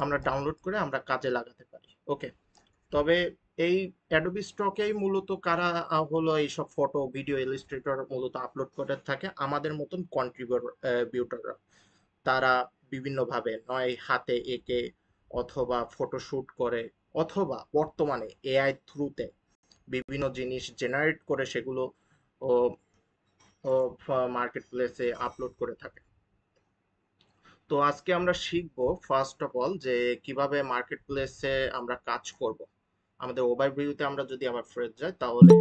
আমরা ডাউনলোড করে আমরা কাজে লাগাতে পারি। ওকে, তবে এই অ্যাডোবি স্টকেই মূলত কারা হলো এইসব ফটো ভিডিও ইলাস্ট্রেটর মূলত আপলোড করে থাকে, আমাদের মতন কন্ট্রিবিউটররা। তারা বিভিন্নভাবে নয় হাতে এঁকে অথবা ফটোশুট করে অথবা বর্তমানে এআই থ্রুতে বিভিন্ন জিনিস জেনারেট করে সেগুলো ও মার্কেট প্লেসে আপলোড করে থাকে। তো আজকে আমরা শিখবো ফার্স্ট অফ অল যে কিভাবে মার্কেট প্লেসে আমরা কাজ করব। আমাদের ওভারভিউতে আমরা যদি আবার ফেরত যাই তাহলে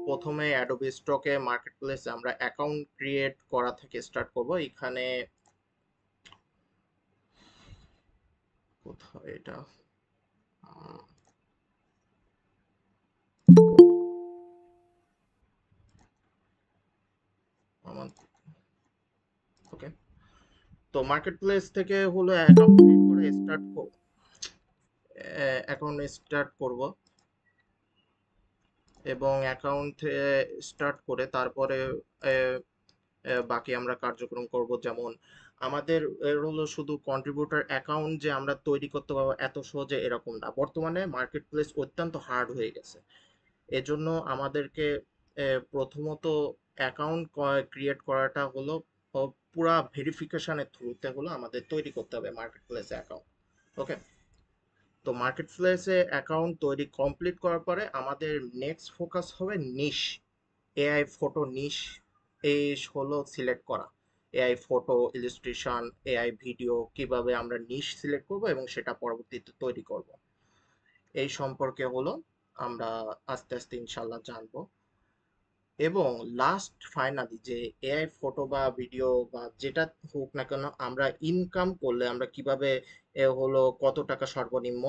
প্রথমে অ্যাডোবি স্টকে মার্কেট প্লেসে আমরা অ্যাকাউন্ট ক্রিয়েট করা থেকে স্টার্ট করব। এখানে কোথায় এটা, আমার, ওকে। তো মার্কেট প্লেস থেকে হলো অ্যাকাউন্ট ক্রিয়েট করে অ্যাকাউন্ট স্টার্ট করব এবং অ্যাকাউন্ট স্টার্ট করে তারপরে বাকি আমরা কার্যক্রম করব। যেমন আমাদের হলো শুধু কন্ট্রিবিউটর অ্যাকাউন্ট যে আমরা তৈরি করতে পারবো এত সহজে এরকম না, বর্তমানে মার্কেট প্লেস অত্যন্ত হার্ড হয়ে গেছে। এজন্য আমাদেরকে প্রথমত অ্যাকাউন্ট ক্রিয়েট করাটা হলো পুরা ভেরিফিকেশনের থ্রুতে হলো আমাদের তৈরি করতে হবে মার্কেট প্লেসে অ্যাকাউন্ট। ওকে, তো মার্কেট প্লেসে অ্যাকাউন্ট তৈরি কমপ্লিট করার পরে আমাদের নেক্সট ফোকাস হবে নিশ, এআই ফটো নিশ। এই হলো সিলেক্ট করা AI photo illustration, AI video কিভাবে আমরা নিশ সিলেক্ট করব এবং সেটা পরবর্তীতে তৈরি করব, এই সম্পর্কে হলো আমরা আস্তে আস্তে ইনশাল্লাহ জানবো। এবং লাস্ট ফাইনালি যে এআই ফটো বা ভিডিও বা যেটা হোক না কেন আমরা ইনকাম করলে আমরা কিভাবে হলো কত টাকা সর্বনিম্ন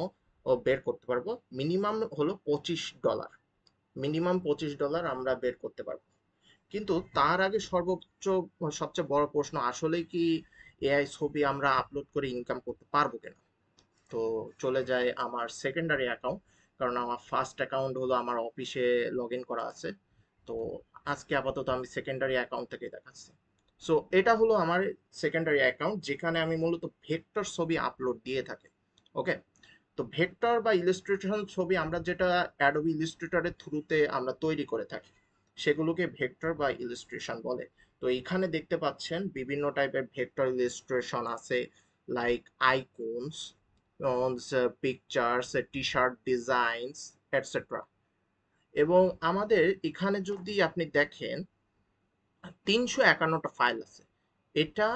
বের করতে পারবো। মিনিমাম হলো $25, মিনিমাম $25 আমরা বের করতে পারবো। কিন্তু তার আগে সবচেয়ে বড় প্রশ্ন, আসলেই কি এআই ছবি আমরা আপলোড করে ইনকাম করতে পারবো কিনা। তো চলে যায় আমার সেকেন্ডারি অ্যাকাউন্ট, কারণ আমার ফার্স্ট অ্যাকাউন্ট হলো আমার অফিসে লগ ইন করা আছে। তো আজকে আপাতত আমি সেকেন্ডারি অ্যাকাউন্ট থেকে দেখাচ্ছি। সো এটা হলো আমার সেকেন্ডারি অ্যাকাউন্ট যেখানে আমি মূলত ভেক্টর ছবি আপলোড দিয়ে থাকি। ওকে, তো ভেক্টর বা ইলাস্ট্রেশন ছবি আমরা যেটা অ্যাডোবি ইলাস্ট্রেটরের থ্রুতে আমরা তৈরি করে থাকি সেগুলোকে ভেক্টর বা ইলাস্ট্রেশন বলে। তো এখানে দেখতে পাচ্ছেন বিভিন্ন টাইপের ভেক্টর ইলাস্ট্রেশন আছে, like icons, pictures, T shirt designs, etcetera. এবং আমাদের এখানে যদি আপনি দেখেন 351টা ফাইল আছে। এটা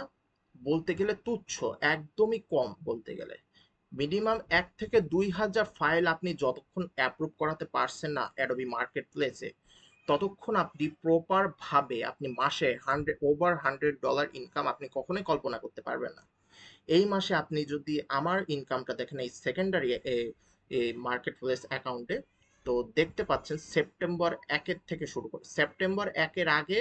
বলতে গেলে তুচ্ছ, একদমই কম বলতে গেলে। মিনিমাম 1 থেকে 2 হাজার ফাইল আপনি যতক্ষণ অ্যাপ্রুভ করাতে পারছেন না অ্যাডোবি মার্কেট প্লেসে, ততক্ষণ আপনি প্রপার ভাবে আপনি মাসে $100 ইনকাম আপনি কখনোই কল্পনা করতে পারবেন না। এই মাসে আপনি যদি আমার ইনকামটা দেখেন এই সেকেন্ডারি মার্কেট প্লেস অ্যাকাউন্টে, তো দেখতে পাচ্ছেন সেপ্টেম্বর 1 থেকে শুরু করে সেপ্টেম্বর 1 আগে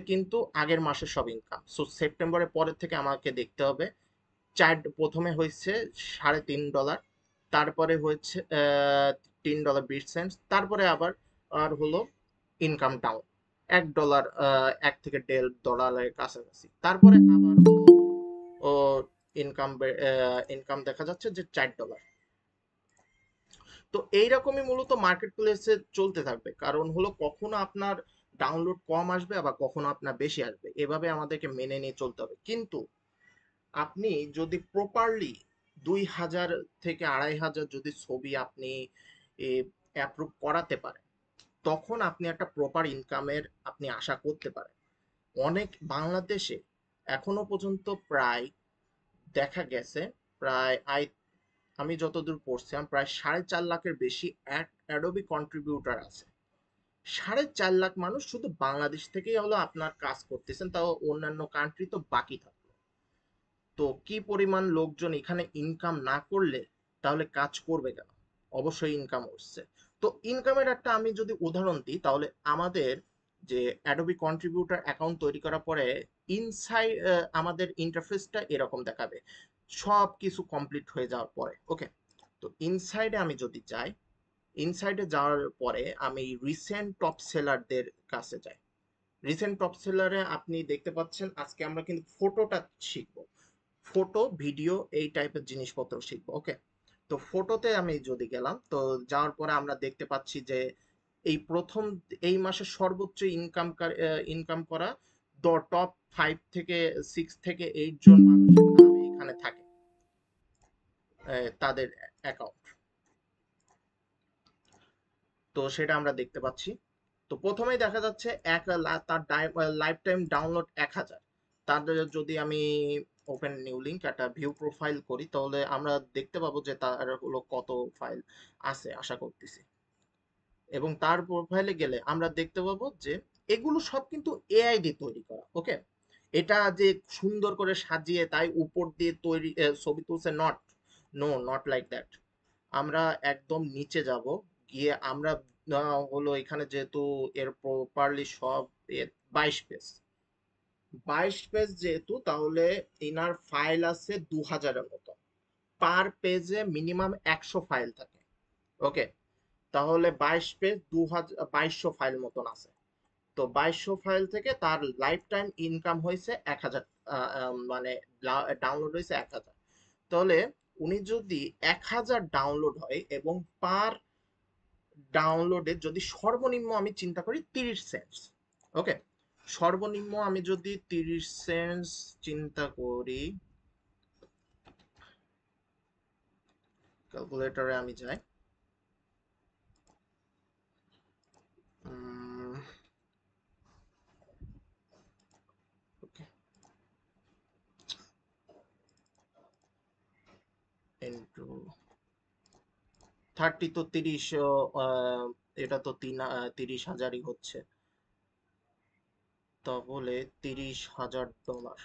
কিন্তু আগের মাসের সব ইনকাম। সো সেপ্টেম্বরের পরের থেকে আমাকে দেখতে হবে। প্রথমে হয়েছে $3.5, তারপরে হয়েছে $3.20, তারপরে আবার আর হলো ইনকাম ডাউন $1, $1 থেকে $1.5 কাছাকাছি, তারপরে আবার ও ইনকাম ইনকাম দেখা যাচ্ছে যে $4। তো এইরকমই মূলত মার্কেট প্লেসে চলতে থাকবে, কারণ হলো কখনো আপনার ডাউনলোড কম আসবে আবার কখনো আপনার বেশি আসবে, এভাবে আমাদেরকে মেনে নিয়ে চলতে হবে। কিন্তু আপনি যদি প্রপারলি 2,000 থেকে 2,500 যদি ছবি আপনি অ্যাপ্রুভ করাতে পারেন, তখন আপনি একটা প্রপার ইনকামের আপনি আশা করতে পারেন। অনেক বাংলাদেশে এখনো পর্যন্ত প্রায় দেখা গেছে, প্রায় আমি যতদূর পড়ছিলাম প্রায় 4.5 লাখের বেশি অ্যাডোবি কন্ট্রিবিউটার আছে। 4.5 লাখ মানুষ শুধু বাংলাদেশ থেকেই হলো আপনার কাজ করতেছেন, তাও অন্যান্য কান্ট্রি তো বাকি থাকলো। তো কি পরিমাণ লোকজন এখানে ইনকাম না করলে তাহলে কাজ করবে কেন? অবশ্যই ইনকাম হচ্ছে। তো ইনকামের একটা আমি যদি উদাহরণ দিই তাহলে আমাদের যে অ্যাডোবি কন্ট্রিবিউটার অ্যাকাউন্ট তৈরি করার পরে ইনসাইড আমাদের ইন্টারফেসটা এরকম দেখাবে সব কিছু কমপ্লিট হয়ে যাওয়ার পরে। ওকে, তো ইনসাইডে আমি যদি যাই, ইনসাইডে যাওয়ার পরে আমি রিসেন্ট টপ সেলারদের কাছে যাই। রিসেন্ট টপ সেলারে আপনি দেখতে পাচ্ছেন আজকে আমরা কিন্তু ফটোটা শিখবো। ফটো ভিডিও এই টাইপের জিনিসপত্র শিখবো। ওকে, তো ফটোতে আমি যদি গেলাম, তো যাওয়ার পরে আমরা দেখতে পাচ্ছি যে এই প্রথম এই মাসে সর্বোচ্চ ইনকাম করা টপ 5 থেকে 6 থেকে 8 জন মানুষের নাম এখানে থাকে, তাদের অ্যাকাউন্ট। তো সেটা আমরা দেখতে পাচ্ছি। তো প্রথমেই দেখা যাচ্ছে তার লাইফ টাইম ডাউনলোড 1000। তাদের যদি আমি ওপেন নিউ লিঙ্ক একটা ভিউ প্রোফাইল করি, তাহলে আমরা দেখতে পাবো যে তার হলো কত ফাইল আছে আশা করতেছি। এবং তার প্রোফাইলে গেলে আমরা দেখতে পাবো যে এগুলো সব কিন্তু এআই দিয়ে তৈরি করা। ওকে, এটা যে সুন্দর করে সাজিয়ে তাই উপর দিয়ে তৈরি ছবি তুলছে, নট লাইক দ্যাট। আমরা একদম নিচে যাব, গিয়ে আমরা হলো এখানে যেহেতু এর প্রপারলি সব 22 পেজ, 22 পেজ যেহেতু, তাহলে ইনার ফাইল আছে 2000-এর মতো। পার পেজে মিনিমাম 100 ফাইল থাকে। ওকে, তাহলে 22 পেজ 2200 ফাইল মতন আছে। তো 2200 ফাইল থেকে তার লাইফ টাইম ইনকাম হয়েছে 1000, মানে ডাউনলোড হয়েছে 1000। তাহলে উনি যদি 1000 ডাউনলোড হয় এবং পার ডাউনলোডে যদি সর্বনিম্ন আমি চিন্তা করি 30 সেন্টস। ওকে, সর্বনিম্ন আমি যদি 30 সেন্টস চিন্তা করি, ক্যালকুলেটরে আমি যাই। ওকে, ইন্টু 30, তো 30, এটা তো 30,000ই হচ্ছে, তাহলে $30,000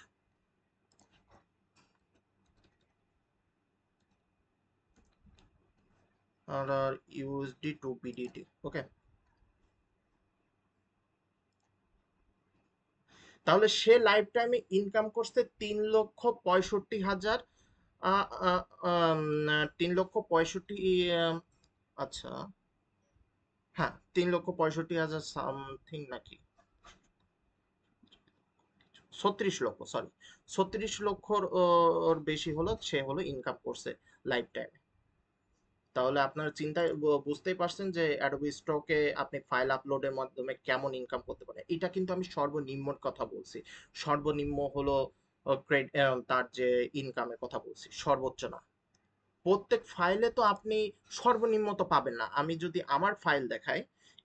আর ইউএসডি টু বিডিটি। ওকে, তাহলে সে লাইফ টাইমে ইনকাম করছে 3,65,000। 3,65,000, আচ্ছা, হ্যাঁ, 3,65,000 সামথিং নাকি 36 লক্ষ, সরি, 36 লক্ষর ওর বেশি হলো, সে হলো ইনকাম করছে লাইফ টাইমে। তাহলে আপনার চিন্তায় বুঝতেই পারছেন যে অ্যাডোবি স্টকে আপনি ফাইল আপলোডের মাধ্যমে কেমন ইনকাম করতে পারেন। এটা কিন্তু আমি সর্বনিম্নর কথা বলছি, সর্বনিম্ন হলো তার যে ইনকামের কথা বলছি, সর্বোচ্চ না। প্রত্যেক ফাইলে তো আপনি সর্বনিম্ন তো পাবেন না। আমি যদি আমার ফাইল দেখাই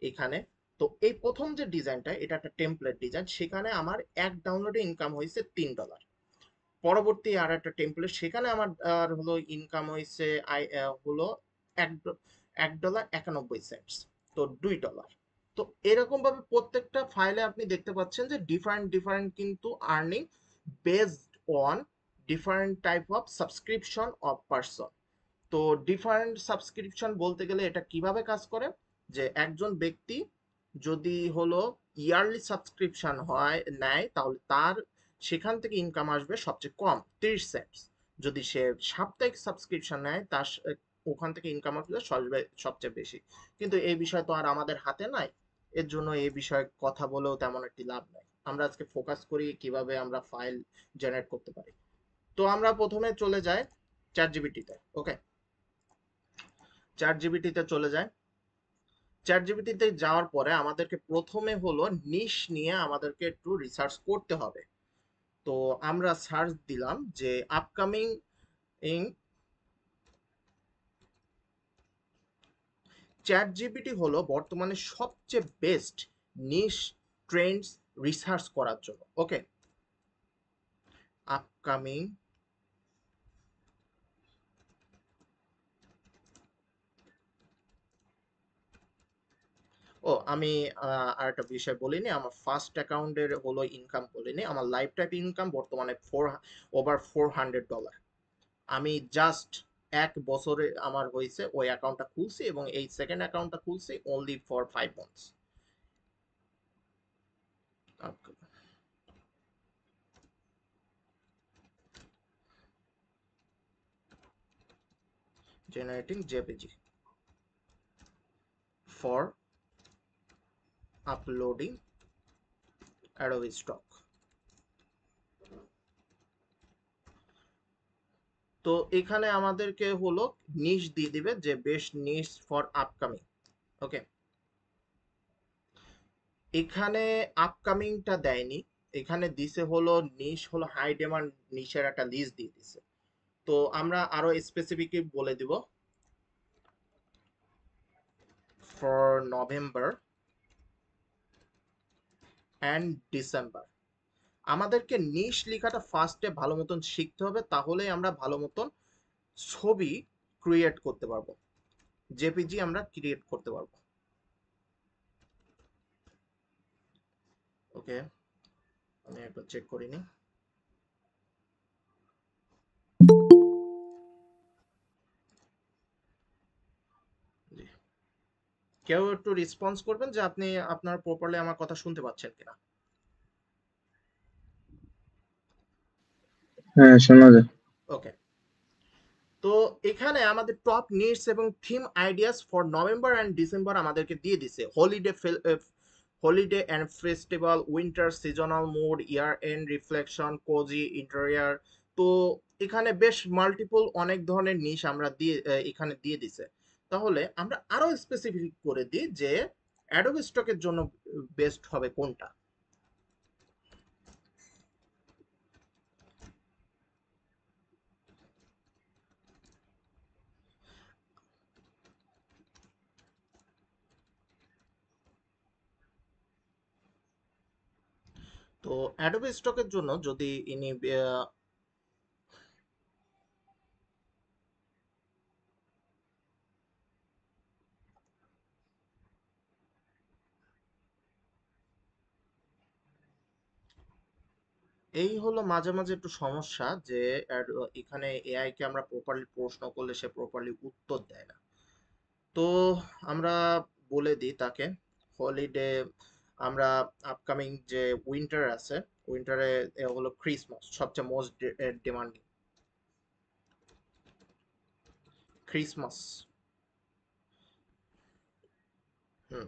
এখানে, তো এই প্রথম যে ডিজাইনটা, এটা একটা টেমপ্লেট ডিজাইন, সেখানে আমার এক ডাউনলোডে ইনকাম হয়েছে $3। পরবর্তী আর একটা টেমপ্লেট, সেখানে আমার আর হলো ইনকাম হয়েছে হলো $1.91, তো $2। তো এরকম ভাবে প্রত্যেকটা ফাইলে আপনি দেখতে পাচ্ছেন যে ডিফারেন্ট ডিফারেন্ট কিন্তু earning based on different type of subscription of person. তো ডিফারেন্ট সাবস্ক্রিপশন বলতে গেলে এটা কিভাবে কাজ করে, যে একজন ব্যক্তি যদি হলো ইয়ারলি সাবস্ক্রিপশন নেয়, তাহলে তার সেখান থেকে ইনকাম আসবে সবচেয়ে কম 30 সেন্টস। যদি সে সাপ্তাহিক সাবস্ক্রিপশন নেয়, তার ওখান থেকে ইনকাম আসবে সবচেয়ে বেশি। কিন্তু এই বিষয় তো আর আমাদের হাতে নাই, এর জন্য এই বিষয়ে কথা বলেও তেমন একটি লাভ নাই। আমরা আজকে ফোকাস করি কিভাবে আমরা ফাইল জেনারেট করতে পারি। তো আমরা প্রথমে চলে যাই চ্যাট জিপিটিতে। ওকে, চ্যাট জিপিটিতে চলে যায়। চ্যাট জিপিটিতে যাওয়ার পরে আমাদেরকে প্রথমে হলো নিশ নিয়ে আমাদেরকে একটু রিসার্চ করতে হবে। তো আমরা সার্চ দিলাম যে আপকামিং ইং চ্যাট জিপিটি হলো বর্তমানে সবচেয়ে বেস্ট নিশ ট্রেন্ডস রিসার্চ করার জন্য। ওকে, আপকামিং, ও আমি আর একটা বিষয় বলিনি, আমার ফার্স্ট অ্যাকাউন্টের হলো ইনকাম বলিনি। আমার লাইফ টাইম ইনকাম বর্তমানে $400। আমি জাস্ট 1 বছরে আমার হয়েছে, ওই অ্যাকাউন্টটা খুলছি এবং এই সেকেন্ড অ্যাকাউন্টটা খুলছি only for 5 months. Generating JPG for uploading Adobe stock. তো এখানে আমাদেরকে হলো নিশ দিয়ে দিবে যে বেস্ট নিশ ফর আপকামিং। ওকে, এখানে আপকামিংটা দেয়নি, এখানে দিছে হলো নিশ হলো হাই ডিমান্ড নিশের একটা লিস্ট দিয়ে দিছে। তো আমরা আরো স্পেসিফিকলি বলে দিব ফর নভেম্বর অ্যান্ড ডিসেম্বর। আমাদেরকে নিশ লেখাটা ফার্স্টে ভালো মতন শিখতে হবে, তাহলেই আমরা ভালো মতন ছবি ক্রিয়েট করতে পারবো, জেপিজি আমরা ক্রিয়েট করতে পারবো। ওকে, আমি একবার চেক করে নিই। জি, কেউ একটু রেসপন্স করবেন যে আপনি আপনার প্রপারলি আমার কথা শুনতে পাচ্ছেন কিনা। হ্যাঁ, শোনা যায়। ওকে, তো এখানে আমাদের টপ নিডস এবং theme ideas for November and December আমাদেরকে দিয়ে দিছে। Holiday and festival, winter seasonal mood, year end reflection, cosy interior. তো এখানে বেশ মাল্টিপল অনেক ধরনের নিশ আমরা দিয়ে এখানে দিয়ে দিছে। তাহলে আমরা আরো স্পেসিফিক করে দিই যে অ্যাডোব স্টকের জন্য বেস্ট হবে কোনটা। তো অ্যাডোব স্টকের জন্য যদি ইনি এই হলো মাঝে মাঝে একটু সমস্যা যে এখানে এআই কে আমরা প্রপারলি প্রশ্ন করলে সে প্রপারলি উত্তর দেয় না। তো আমরা বলে দিই তাকে হলিডে, আমরা আপকামিং যে উইন্টার আছে, উইন্টারে হলো ক্রিসমাস সবচেয়ে মোস্ট ডিমান্ডিং, ক্রিসমাস। হুম,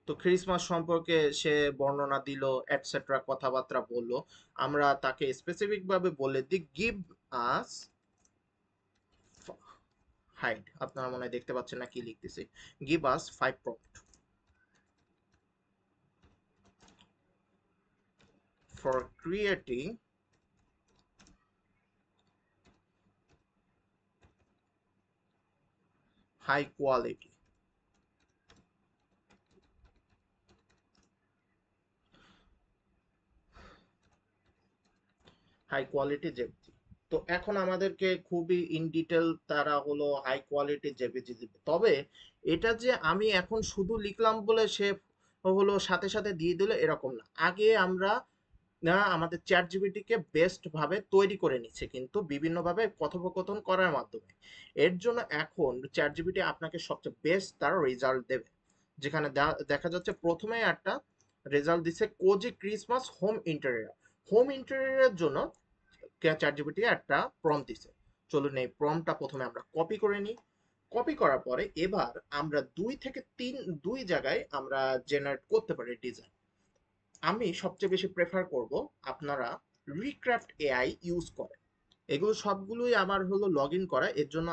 তো ক্রিসমাস সম্পর্কে সে বর্ণনা দিল, এটসেট্রা কথাবার্তা বললো। আমরা তাকে স্পেসিফিক ভাবে বলে দিই গিভ আস হাইড, আপনারা মনে হয় দেখতে পাচ্ছেন না কি লিখতেছি, give us 5 prompt for creating high quality, high quality JPEG. তো এখন আমাদেরকে খুবই ইন ডিটেল তারা হলো হাই কোয়ালিটি জেপিজি দিবে। তবে এটা যে আমি এখন শুধু লিখলাম বলে সে হলো সাথে সাথে দিয়ে দিল এরকম না, আগে আমরা না আমাদের চ্যাট জিপিটিকে বেস্ট ভাবে তৈরি করে নিচ্ছে কিন্তু বিভিন্নভাবে কথোপকথন করার মাধ্যমে। এর জন্য এখন চ্যাট জিপিটি আপনাকে সবচেয়ে বেস্ট তার রেজাল্ট দেবে। যেখানে দেখা যাচ্ছে প্রথমে একটা রেজাল্ট দিচ্ছে cozy Christmas home interior. Home ইন্টেরিয়রের জন্য চ্যাট জিপিটি একটা প্রম্পট দিছে। চলুন এই প্রম্পটটা প্রথমে আমরা কপি করে নিই। কপি করার পরে এবার আমরা 2 থেকে 3 দুই জায়গায় আমরা জেনারেট করতে পারি ডিজাইন। আমি সবচেয়ে বেশি প্রেফার করব আপনারা রিক্রাফট এআই ইউজ করেন। এগুলো সবগুলোই আমার হলো লগ ইন করা, এর জন্য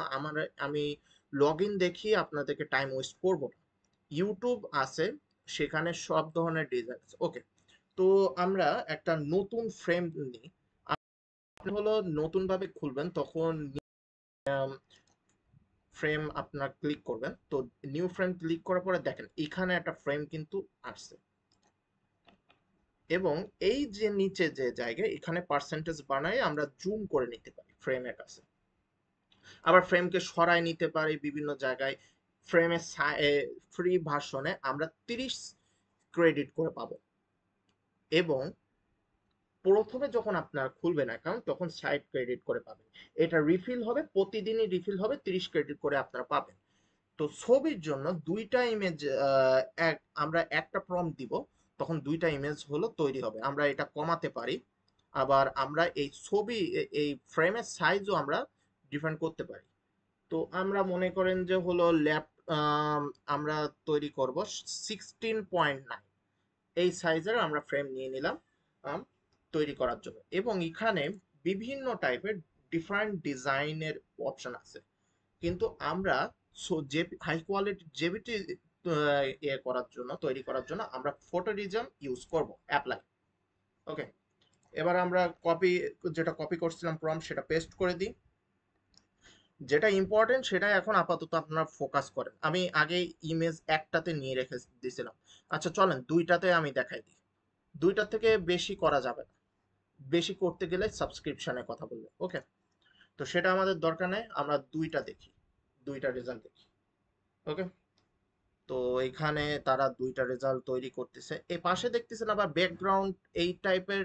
আমি লগ ইন দেখিয়ে আপনাদেরকে টাইম ওয়েস্ট করব না। ইউটিউব আছে, সেখানে সব ধরনের ডিজাইন। ওকে, তো আমরা একটা নতুন ফ্রেম নিই। আপনি হলো নতুন ভাবে খুলবেন তখন ফ্রেম আপনার ক্লিক করবেন, তো নিউ ফ্রেম ক্লিক করার পরে দেখেন এখানে একটা ফ্রেম কিন্তু আসছে। এবং এই যে নিচে যে জায়গায় এখানে পার্সেন্টেজ বানায় আমরা জুম করে নিতে পারি ফ্রেমের কাছে। আবার ফ্রেমকে সরায় নিতে পারি বিভিন্ন জায়গায়। ফ্রেমের ফ্রি ভার্সনে আমরা 30 ক্রেডিট করে পাবো। এবং প্রথমে যখন আপনার খুলবেন অ্যাকাউন্ট তখন 60 ক্রেডিট করে পাবেন। এটা রিফিল হবে, প্রতিদিনই রিফিল হবে, 30 ক্রেডিট করে আপনারা পাবেন। তো ছবির জন্য দুইটা ইমেজ, আমরা একটা প্রম্পট দিব, তখন দুইটা ইমেজ হলো তৈরি হবে। আমরা এটা কমাতে পারি, আবার আমরা এই ছবি এই ফ্রেমের সাইজও আমরা ডিফারেন্ট করতে পারি। তো আমরা মনে করেন যে হলো আমরা তৈরি করব 16.9, এই সাইজের আমরা ফ্রেম নিয়ে নিলাম তৈরি করার জন্য। এবং এখানে বিভিন্ন টাইপের ডিফারেন্ট ডিজাইনের অপশন আছে, কিন্তু আমরা যে হাই কোয়ালিটি জেবিটি করার জন্য, তৈরি করার জন্য আমরা ফটোরিজম ইউজ করব অ্যাপ্লাই। ওকে, এবার আমরা যেটা কপি করছিলাম প্রম্পট সেটা পেস্ট করে দিই। যেটা ইম্পর্টেন্ট সেটা এখন আপাতত আপনারা ফোকাস করেন। আমি আগে ইমেজ একটাতে নিয়ে রেখে দিয়েছিলাম। আচ্ছা চলেন দুইটাতে আমি দেখাই দিই। দুইটার থেকে বেশি করা যাবে না, বেশি করতে গেলে সাবস্ক্রিপশনের কথা বলবে। ওকে, তো সেটা আমাদের দরকার নেই, আমরা দুইটা দেখি, দুইটা রেজাল্ট দেখি। ওকে, তো এখানে তারা দুইটা রেজাল্ট তৈরি করতেছে। এই পাশে দেখতেছেন আবার ব্যাকগ্রাউন্ড এই টাইপের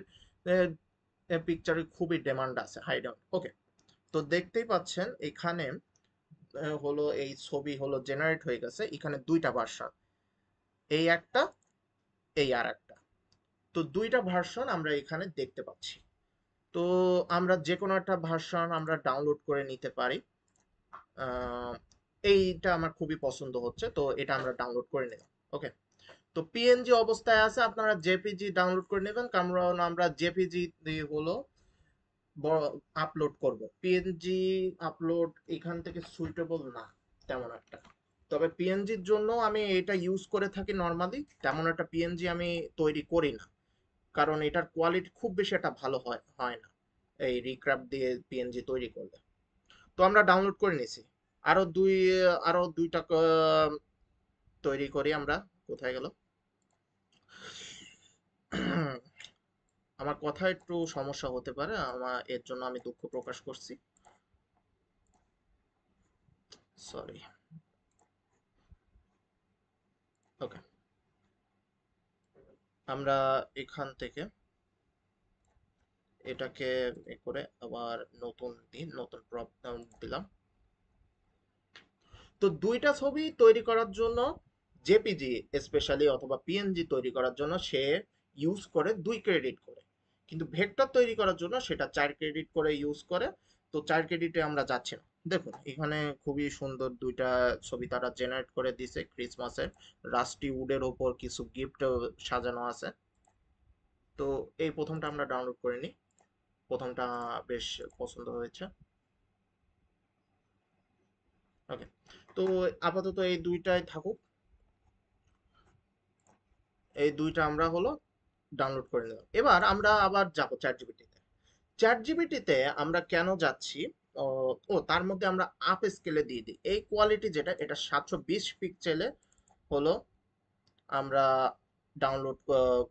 পিকচারে খুবই ডিমান্ড আছে, হাই ডাউন। ওকে, তো দেখতেই পাচ্ছেন এখানে হলো এই ছবি হলো জেনারেট হয়ে গেছে, এখানে দুইটা ভার্সন, এই একটা, এই আর একটা। তো দুইটা ভার্সন আমরা এখানে দেখতে পাচ্ছি। তো আমরা যে কোনো একটা ভার্সন আমরা ডাউনলোড করে নিতে পারি। আহ, এইটা আমার খুবই পছন্দ হচ্ছে, তো এটা আমরা ডাউনলোড করে নিলাম। ওকে, তো পিএনজি অবস্থায় আছে, আপনারা জেপিজি ডাউনলোড করে নেবেন, কারণ আমরা জেপিজি হলো আপলোড করব। পিএনজি আপলোড এখান থেকে সুইটেবল না তেমন একটা, তবে পিএনজির জন্য আমি এটা ইউজ করে থাকি নর্মালি। তেমন একটা পিএনজি আমি তৈরি করি না, কারণ এটার কোয়ালিটি খুব বেশি একটা ভালো হয় না এই রিক্রাফট দিয়ে পিএনজি তৈরি করলে। তো আমরা ডাউনলোড করে নিছি। আরো দুইটা তৈরি করি আমরা। কোথায় গেল? আমার কথা একটু সমস্যা হতে পারে, এর জন্য আমি দুঃখ প্রকাশ করছি, সরি। ওকে, আমরা এখান থেকে এটাকে করে আবার নতুন প্রপ দিলাম। তো দুইটা ছবি তৈরি করার জন্য জেপিজি স্পেশালি অথবা পিএনজি তৈরি করার জন্য সে ইউজ করে 2 ক্রেডিট করে, কিন্তু ভেক্টর তৈরি করার জন্য সেটা 4 ক্রেডিট করে ইউজ করে। তো 4 ক্রেডিটে আমরা যাচ্ছি না। দেখুন এখানে খুবই সুন্দর দুইটা ছবি তারা জেনারেট করে দিছে, ক্রিসমাসের রাস্টি উডের ওপর কিছু গিফট সাজানো আছে। তো এই প্রথমটা আমরা ডাউনলোড করে নিই, প্রথমটা বেশ পছন্দ হয়েছে। ওকে, তো আপাতত এই দুইটাই থাকুক, এই দুইটা আমরা হলো ডাউনলোড করে নিলাম। এবার আমরা আবার যাব চ্যাট জিপিটিতে। চ্যাট জিপিটিতে আমরা কেন যাচ্ছি? ও ও, তার মধ্যে আমরা আপ স্কেলে দিয়ে দিই এই কোয়ালিটি, যেটা এটা 720 পিক্সেলে হলো আমরা ডাউনলোড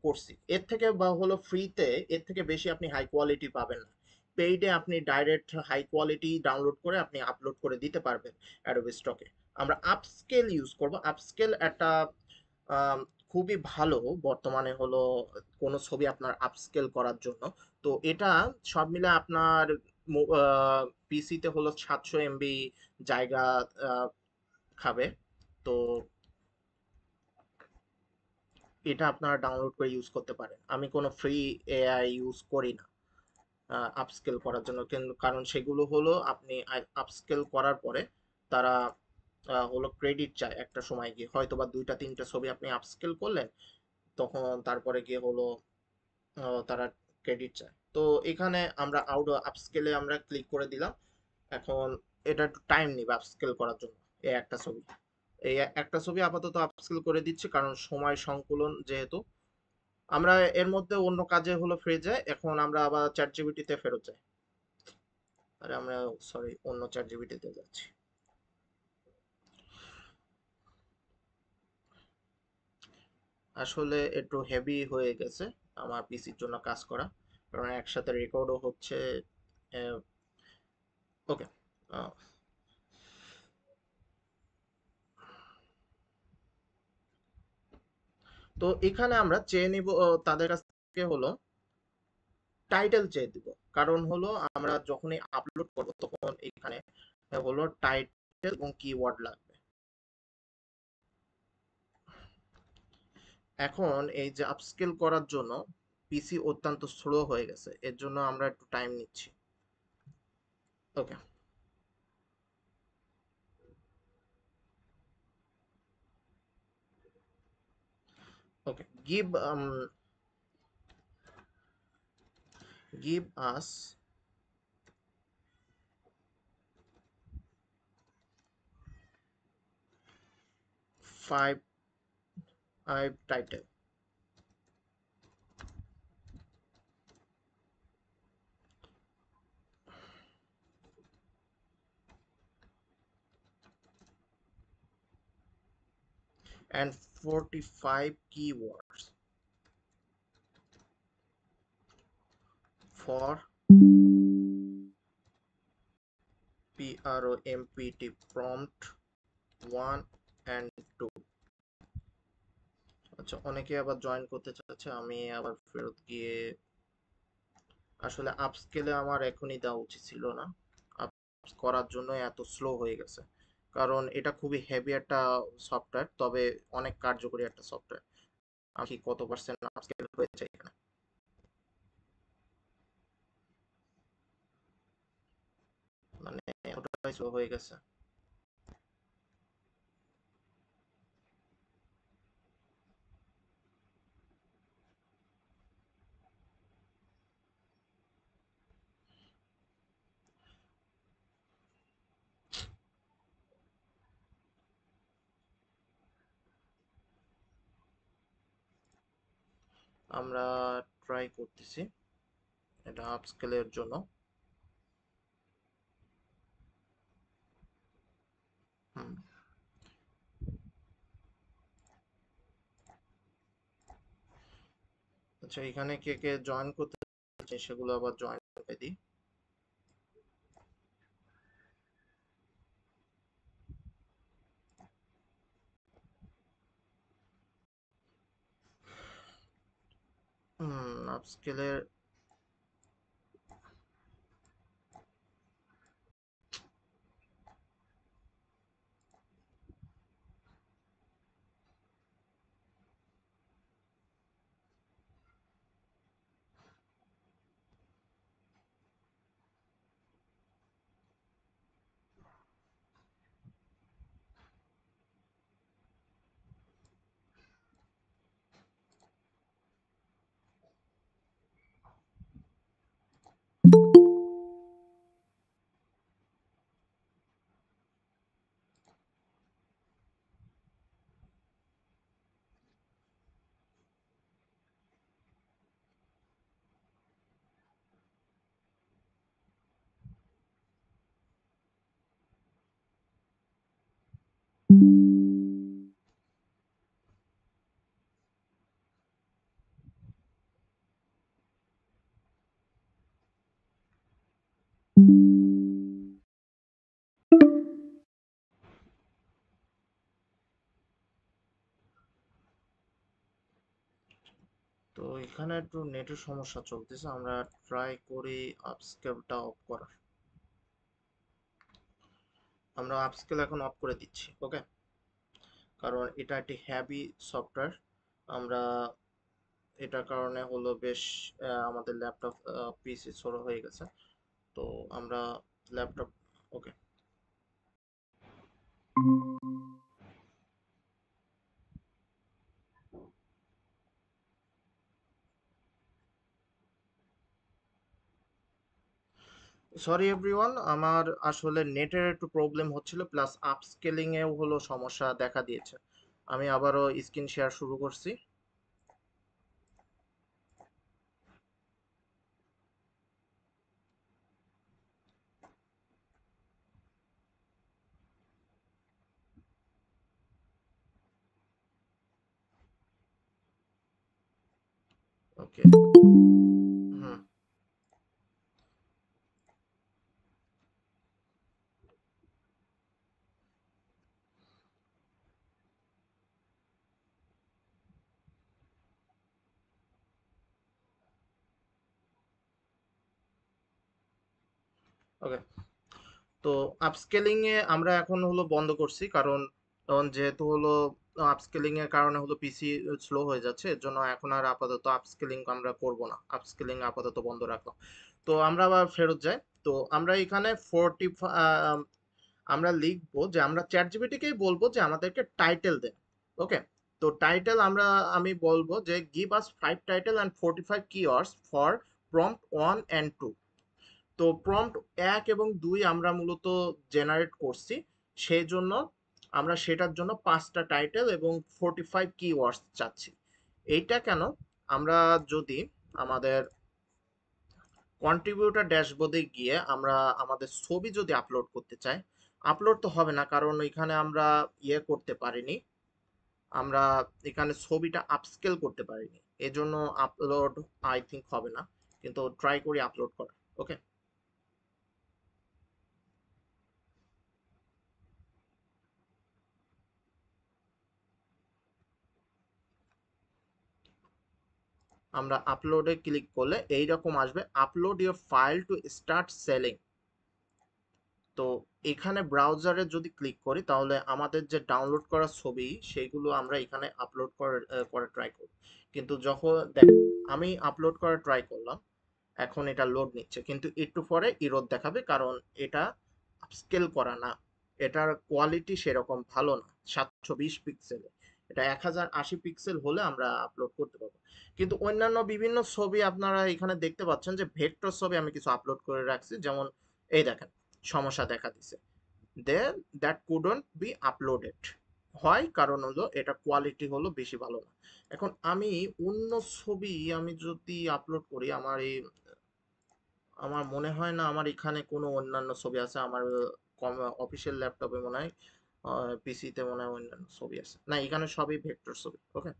করছি। এর থেকে বা হলো ফ্রিতে এর থেকে বেশি আপনি হাই কোয়ালিটি পাবেন না। পেইডে আপনি ডাইরেক্ট হাই কোয়ালিটি ডাউনলোড করে আপনি আপলোড করে দিতে পারবেন অ্যাডোবি স্টকে। আমরা আপস্কেল ইউজ করব। আপস্কেল একটা আম, খুবই ভালো বর্তমানে হলো কোনো ছবি আপনার আপস্কেল করার জন্য। তো এটা সব মিলে আপনার পিসিতে হলো 700 MB জায়গা আহ, খাবে। তো এটা আপনারা ডাউনলোড করে ইউজ করতে পারেন। আমি কোনো ফ্রি এআই ইউজ করি না আপস্কেল করার জন্য, কিন্তু কারণ সেগুলো হলো আপনি আপস্কেল করার পরে তারা হলো ক্রেডিট চায় একটা সময় গিয়ে, হয়তো বা দুইটা তিনটা ছবি আপনি আপস্কেল করলেন, তখন তারপরে গিয়ে হলো তারা ক্রেডিট চায়। তো এখানে আমরা আউট আপস্কেলে আমরা ক্লিক করে দিলাম। এখন এটা একটু টাইম নিবে আপস্কেল করার জন্য। এই একটা ছবি, একটা ছবি আপাতত আপস্কেল করে দিচ্ছি কারণ সময় সংকুলন যেহেতু। আমরা এর মধ্যে অন্য কাজে হলো ফিরে যাই, এখন আমরা আবার চ্যাট জিপিটিতে ফেরত যাই। আরে আমরা, সরি, অন্য চ্যাট জিপিটিতে যাচ্ছি। আসলে একটু হেভি হয়ে গেছে আমার পিসির জন্য কাজ করা, কারণ একসাথে রেকর্ডও হচ্ছে। ওকে, তো এখানে আমরা চেয়ে নিব তাদের কাছ থেকে হলো টাইটেল চেয়ে দিব। কারণ হলো আমরা যখনই আপলোড করব তখন এখানে হলো টাইটেল এবং কিওয়ার্ড লাগবে। এখন এই যে আপস্কেল করার জন্য পিসি অত্যন্ত স্লো হয়ে গেছে, এর জন্য আমরা একটু টাইম নিচ্ছি। ওকে, ওকে, give us five title. And 45 keywords for PROMPT prompt 1 and 2. আচ্ছা, অনেকে আবার জয়েন করতে চাচ্ছে, আমি আবার ফেরত গিয়ে আসলে আপস্কেলে আমার এখনই দেওয়া উচিত ছিল না, আপস করার জন্য এত স্লো হয়ে গেছে, কারণ এটা খুবই হেভি একটা সফটওয়্যার, তবে অনেক কার্যকরী একটা সফটওয়্যার। আমি কত পার্সেন্ট আপস্কেল হয়েছে এখানে, মানে ওটাই স্লো হয়ে গেছে। আমরা ট্রাই করতেছি এটা আপস্কেলের জন্য। হুম, আচ্ছা, এখানে কে কে জয়েন করতে চাচ্ছে সেগুলো আবার জয়েন করে দিই। আপস্কেলের তো এখানে একটু নেটের সমস্যা চলতেছে, আমরা ট্রাই করি আপস্কেলটা অফ করার। আমরা আপস্কেল এখন অফ করে দিচ্ছি, ওকে, কারণ এটা একটি হ্যাভি সফটওয়্যার। আমরা এটার কারণে হলো বেশ আমাদের ল্যাপটপ পিসি স্লো হয়ে গেছে, তো আমরা ল্যাপটপ, ওকে। সরি এভরিওয়ান, আমার আসলে নেটের একটু প্রবলেম হচ্ছিল, প্লাস আপস্কেলিং এও হলো সমস্যা দেখা দিয়েছে। আমি আবারও স্ক্রিন শেয়ার শুরু করছি। ওকে। হুম। ওকে, তো আপস্কেলিং এ আমরা এখন হলো বন্ধ করছি, কারণ যেহেতু হলো আপস্কেলিং এর কারণে হলো পিসি স্লো হয়ে যাচ্ছে, এর জন্য এখন আর আপাতত আপস্কেলিং আমরা করব না, আপস্কেলিং আপাতত বন্ধ রাখলাম। তো আমরা আবার ফেরত যাই। তো আমরা এখানে আমরা লিখবো যে আমরা চ্যাট জিপিটিকেই বলবো যে আমাদেরকে টাইটেল দেন, ওকে। তো টাইটেল আমি বলবো যে give us 5 title and 45 keywords for prompt 1 and 2। তো প্রম্পট 1 এবং 2 আমরা মূলত জেনারেট করছি, সেই জন্য আমরা সেটার জন্য 5টা টাইটেল এবং 45 কিওয়ার্ডস চাচ্ছি। এইটা কেন? আমরা যদি আমাদের কন্ট্রিবিউটর ড্যাশবোর্ডে গিয়ে আমরা আমাদের ছবি যদি আপলোড করতে চাই, আপলোড তো হবে না, কারণ এখানে আমরা ইয়ে করতে পারিনি, আমরা এখানে ছবিটা আপস্কেল করতে পারিনি, এজন্য আপলোড আই থিংক হবে না, কিন্তু ট্রাই করি আপলোড করা। ওকে, আমরা আপলোডে ক্লিক করলে এইরকম আসবে, upload your file to start selling. তো এখানে ব্রাউজারে যদি ক্লিক করি তাহলে আমাদের যে ডাউনলোড করা ছবি সেগুলো আমরা এখানে আপলোড করে ট্রাই করব, কিন্তু যখন দেখ আমি আপলোড করা ট্রাই করলাম, এখন এটা লোড নিচ্ছে, কিন্তু একটু পরে ইরোর দেখাবে, কারণ এটা আপস্কেল করা না, এটার কোয়ালিটি সেরকম ভালো না 720 পিক্সেলে। এটা 1080 পিক্সেল হলে আমরা আপলোড করতে পারবো। কিন্তু অন্যান্য বিভিন্ন ছবি আপনারা এখানে দেখতে পাচ্ছেন যে ভেক্টর ছবি আমি কিছু আপলোড করে রাখছি, যেমন এই দেখেন সমস্যা দেখা দিছে, দেন দ্যাট কুডন্ট বি আপলোডেড, হয় কারণ হলো এটা কোয়ালিটি হলো বেশি ভালো না। এখন আমি অন্য ছবি আমি যদি আপলোড করি, আমার মনে হয় না আমার এখানে কোনো অন্যান্য ছবি আছে, আমার অফিসিয়াল ল্যাপটপে মনে হয়, পিসিতে মনে হয় অন্যান্য ছবি আছে, না এখানে সবই ভেক্টর ছবি। ওকে,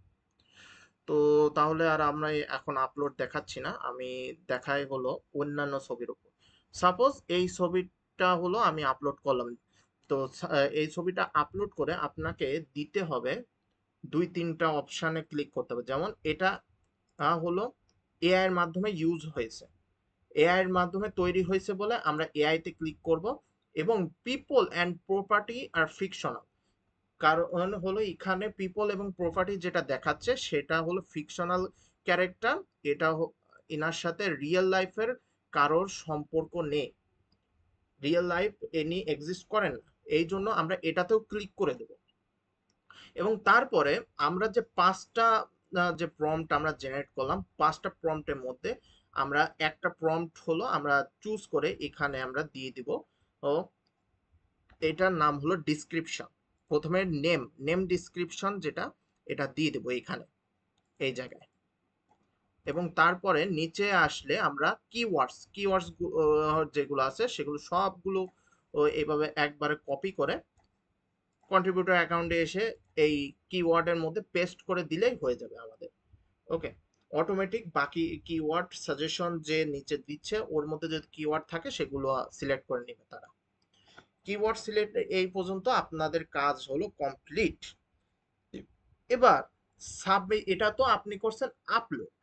তো তাহলে আর আমরা এখন আপলোড দেখাচ্ছি না, আমি দেখাই হলো অন্যান্য ছবির উপর। সাপোজ এই ছবিটা হলো আমি আপলোড করলাম, তো এই ছবিটা আপলোড করে আপনাকে দিতে হবে 2-3টা অপশানে ক্লিক করতে হবে, যেমন এটা হলো এআই এর মাধ্যমে ইউজ হয়েছে, এআই এর মাধ্যমে তৈরি হয়েছে বলে আমরা এআই তে ক্লিক করব, এবং পিপল অ্যান্ড প্রপার্টি আর ফিকশনাল, কারণ হলো এখানে পিপল এবং প্রপার্টি যেটা দেখাচ্ছে সেটা হলো ফিকশনাল ক্যারেক্টার, এটা এনার সাথে রিয়েল লাইফের কারোর সম্পর্ক নেই, রিয়েল লাইফ এনি এক্সিস্ট করেন না, এই জন্য আমরা এটাতেও ক্লিক করে দেব। এবং তারপরে আমরা যে 5টা যে প্রম্পট আমরা জেনারেট করলাম, 5টা প্রম্পটের মধ্যে আমরা একটা প্রম্পট হলো আমরা চুজ করে এখানে আমরা দিয়ে দিব, ও এটার নাম হলো ডিসক্রিপশন। প্রথমে নেম ডিসক্রিপশন যেটা, এটা দিয়ে দেবো এখানে এই জায়গায়, এবং তারপরে নিচে আসলে আমরা কিওয়ার্ডস যেগুলো আছে সেগুলো সবগুলো এইভাবে একবারে কপি করে কন্ট্রিবিউটর অ্যাকাউন্টে এসে এই কিওয়ার্ডের মধ্যে পেস্ট করে দিলেই হয়ে যাবে আমাদের। ওকে, অটোমেটিক বাকি কিওয়ার্ড সাজেশন যে নিচে দিচ্ছে ওর মধ্যে যদি কিওয়ার্ড থাকে সেগুলো সিলেক্ট করে নেবে তারা। কিওয়ার্ড সিলেক্ট এই পর্যন্ত আপনাদের কাজ হলো কমপ্লিট। এবার সাবমিট, এটা তো আপনি করছেন আপলোড,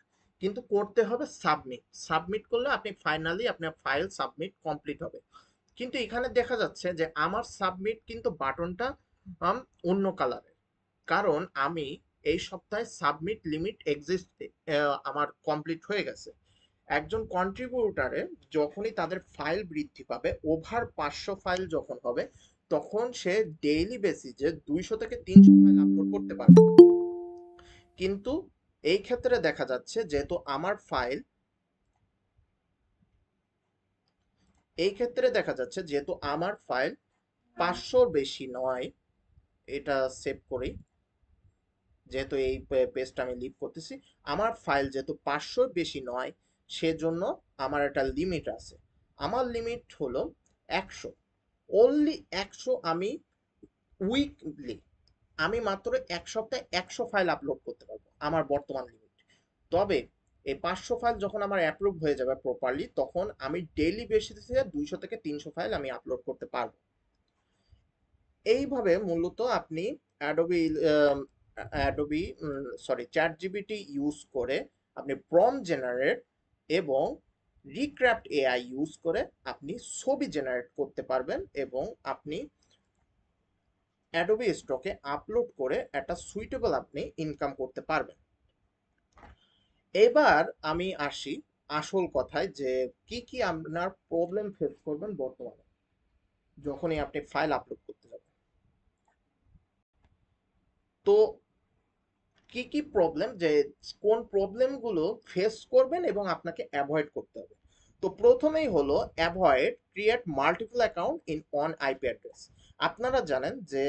কিন্তু করতে হবে সাবমিট, সাবমিট করলে আপনি ফাইনালি আপনার ফাইল সাবমিট কমপ্লিট হবে। কিন্তু এখানে দেখা যাচ্ছে যে আমার সাবমিট কিন্তু বাটনটা অন্য কালারের, কারণ আমি এই সপ্তাহে সাবমিট লিমিট এক্সিস্ট আমার কমপ্লিট হয়ে গেছে। একজন কন্ট্রিবিউটারে যখনই তাদের ফাইল বৃদ্ধি পাবে, ওভার 500 ফাইল যখন হবে, তখন সে ডেইলি বেসিসে 200 থেকে 300 ফাইল আপলোড করতে পারবে। কিন্তু এই ক্ষেত্রে দেখা যাচ্ছে যেহেতু আমার ফাইল, এই ক্ষেত্রে দেখা যাচ্ছে যেহেতু আমার ফাইল 500 বেশি নয়, এটা সেভ করি, যেহেতু এই পেজটা আমি লিভ করতেছি, আমার ফাইল যেহেতু 500 বেশি নয়, সেজন্য আমার একটা লিমিট আছে, আমার লিমিট হলো 100, অনলি 100 আমি উইকলি, আমি মাত্র এক সপ্তাহে 100 ফাইল আপলোড করতে পারবো, আমার বর্তমান লিমিট। তবে এই 500 ফাইল যখন আমার অ্যাপ্রুভ হয়ে যাবে প্রপারলি, তখন আমি ডেইলি বেসিসে 200 থেকে 300 ফাইল আমি আপলোড করতে পারবো। এইভাবে মূলত আপনি Adobe Adobe sorry chat GPT use করে আপনি প্রম্পট জেনারেট এবং রিক্রাফট এআই ইউজ করে আপনি ছবি জেনারেট করতে পারবেন, এবং আপনি অ্যাডোবি স্টকে আপলোড করে একটা সুইটেবল আপনি ইনকাম করতে পারবেন। এবার আমি আসি আসল কথায়, যে কি কি আপনার প্রবলেম ফেস করবেন বর্তমানে যখনই আপনি ফাইল আপলোড করতে যাবেন। তো কি কি প্রবলেম, যে কোন প্রবলেমগুলো ফেস করবেন এবং আপনাকে অ্যাভয়েড করতে হবে। তো প্রথমেই হলো avoid create multiple account in on IP address. আপনারা জানেন যে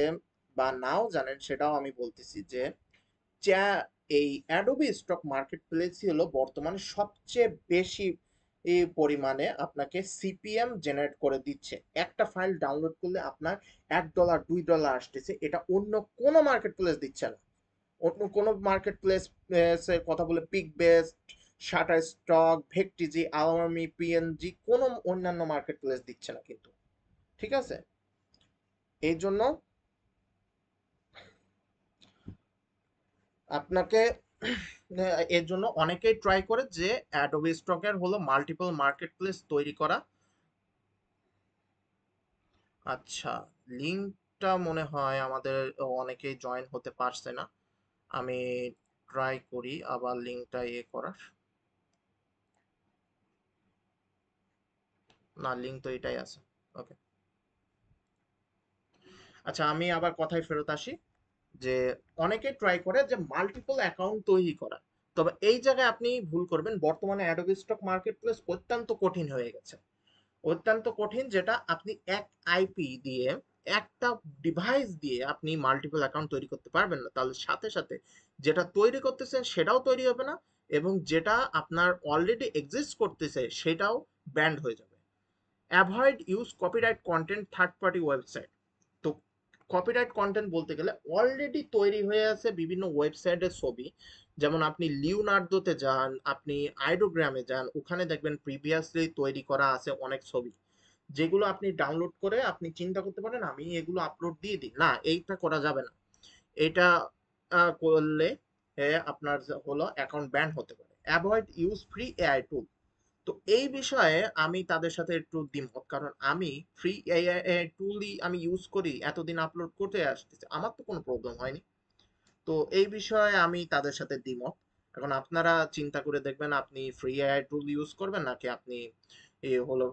বা নাও জানেন সেটাও আমি বলতেছি যে যা এই অ্যাডোবি স্টক মার্কেট প্লেসই হলো বর্তমানে সবচেয়ে বেশি এই পরিমাণে আপনাকে সিপিএম জেনারেট করে দিচ্ছে। একটা ফাইল ডাউনলোড করলে আপনার $1 $2 আসতেছে, এটা অন্য কোনো মার্কেট প্লেস দিচ্ছে না। অন্য কোনো মার্কেট প্লেসের কথা বলে Pikbest, Shutterstock, Vecteezy, আওয়ামী, পিএনজি কোনো অন্যান্য মার্কেট প্লেস দিচ্ছে না কিন্তু। ঠিক আছে, এই জন্য আপনাকে এর জন্য অনেকেই ট্রাই করে যে অ্যাডোবি স্টকের হলো মাল্টিপল মার্কেট প্লেস তৈরি করা। আচ্ছা, লিঙ্কটা মনে হয় আমাদের অনেকেই জয়েন হতে পারছে না। আমি ট্রাই করি আবার লিঙ্কটা করার। না, লিঙ্ক তো এটাই আছে। ওকে, আচ্ছা আমি আবার কথায় ফেরত আসি যে অনেকে ট্রাই করে যে মাল্টিপল অ্যাকাউন্ট তৈরি করা। তবে এই জায়গায় আপনি ভুল করবেন, বর্তমানে অ্যাডোবি স্টক মার্কেট প্লেস অত্যন্ত কঠিন হয়ে গেছে। অত্যন্ত কঠিন, যেটা আপনি এক আইপি দিয়ে, একটা ডিভাইস দিয়ে আপনি মাল্টিপল অ্যাকাউন্ট তৈরি করতে পারবেন না। তাহলে সাথে সাথে যেটা তৈরি করতেছেন সেটাও তৈরি হবে না, এবং যেটা আপনার অলরেডি এক্সিস্ট করতেছে সেটাও ব্যান্ড হয়ে যাবে। Avoid use copyright content third party website. তো কপিরাইট কন্টেন্ট বলতে গেলে অলরেডি তৈরি হয়ে আছে বিভিন্ন ওয়েবসাইটের ছবি। যেমন আপনি লিওনার্দোতে যান, আপনি আইডোগ্রামে যান, ওখানে দেখবেন প্রিভিয়াসলি তৈরি করা আছে অনেক ছবি, যেগুলো আপনি ডাউনলোড করে আপনি চিন্তা করতে পারেন আমি এগুলো আপলোড দিয়ে দিই। না, এইটা করা যাবে না। এটা করলে আপনার হলো অ্যাকাউন্ট ব্যান হতে পারে। অ্যাভয়েড ইউজ ফ্রি এআই টুল। তো এই বিষয়ে আমি তাদের সাথে একটু দ্বিমত, কারণ আমি ফ্রি এআই টুলই আমি ইউজ করি, এতদিন আপলোড করতে আসতেছে, আমার তো কোনো প্রবলেম হয়নি। তো এই বিষয়ে আমি তাদের সাথে দ্বিমত। এখন আপনারা চিন্তা করে দেখবেন আপনি ফ্রি এআই টুল ইউজ করবেন নাকি আপনি হলো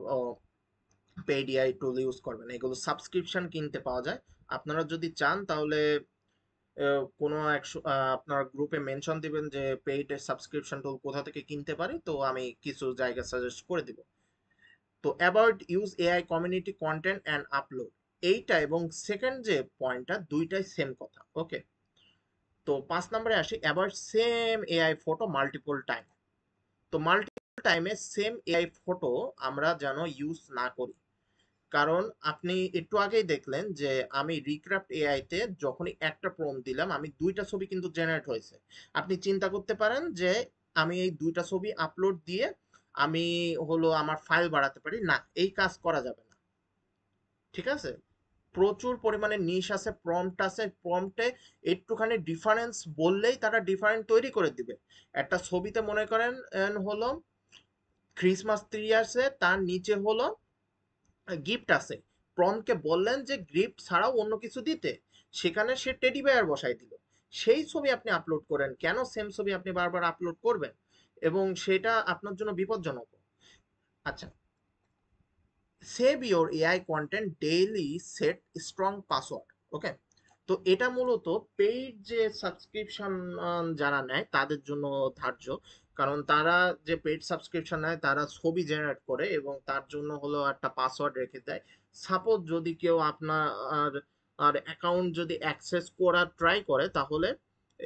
পেইড এআই টুল ইউজ করবেন। এগুলো সাবস্ক্রিপশন কিনতে পাওয়া যায়। আপনারা যদি চান তাহলে কোনো আপনার গ্রুপে মেনশন দিবেন যে পেইড সাবস্ক্রিপশন টুল কোথা থেকে কিনতে পারি, তো আমি কিছু জায়গা সাজেস্ট করে দিব। তো about use AI community content and upload, এইটা এবং সেকেন্ড যে পয়েন্টটা দুইটাই সেম কথা। ওকে, তো 5 নম্বরে আসি, about same AI photo multiple time. তো মাল্টিপল টাইমে সেম এআই ফটো আমরা যেন ইউজ না করি। কারণ আপনি একটু আগেই দেখলেন যে আমি রিক্রাফট এআই তে যখনই একটা প্রম্পট দিলাম আমি দুইটা ছবি কিন্তু জেনারেট হয়েছে। আপনি চিন্তা করতে পারেন যে আমি এই দুইটা ছবি আপলোড দিয়ে আমি হলো আমার ফাইল বাড়াতে পারি, না এই কাজ করা যাবে না। ঠিক আছে, প্রচুর পরিমাণে নিশ আছে, প্রম্পট আছে, প্রম্পটে একটুখানি ডিফারেন্স বললেই তারা ডিফারেন্ট তৈরি করে দিবে। একটা ছবিতে মনে করেন হলো ক্রিসমাস ট্রি আছে, তার নিচে হলো গিফট আছে, প্রমকে বললেন যে গিফট ছাড়াও অন্য কিছু দিতে, সেখানে সে টেডি বেয়ার বসাই দিল। সেই ছবি আপনি আপলোড করেন কেন, সেম ছবি আপনি বারবার আপলোড করবেন, এবং সেটা আপনার জন্য বিপজ্জনক। আচ্ছা, save your AI content daily, set strong password. Okay, তো এটা মূলত পেইড যে সাবস্ক্রিপশন যারা নেয় তাদের জন্য ধার্য। কারণ তারা যে পেইড সাবস্ক্রিপশন নেয় তারা ছবি জেনারেট করে এবং তার জন্য হলো একটা পাসওয়ার্ড রেখে দেয়। সাপোজ যদি কেউ আপনার আর আর অ্যাকাউন্ট যদি অ্যাক্সেস করার ট্রাই করে তাহলে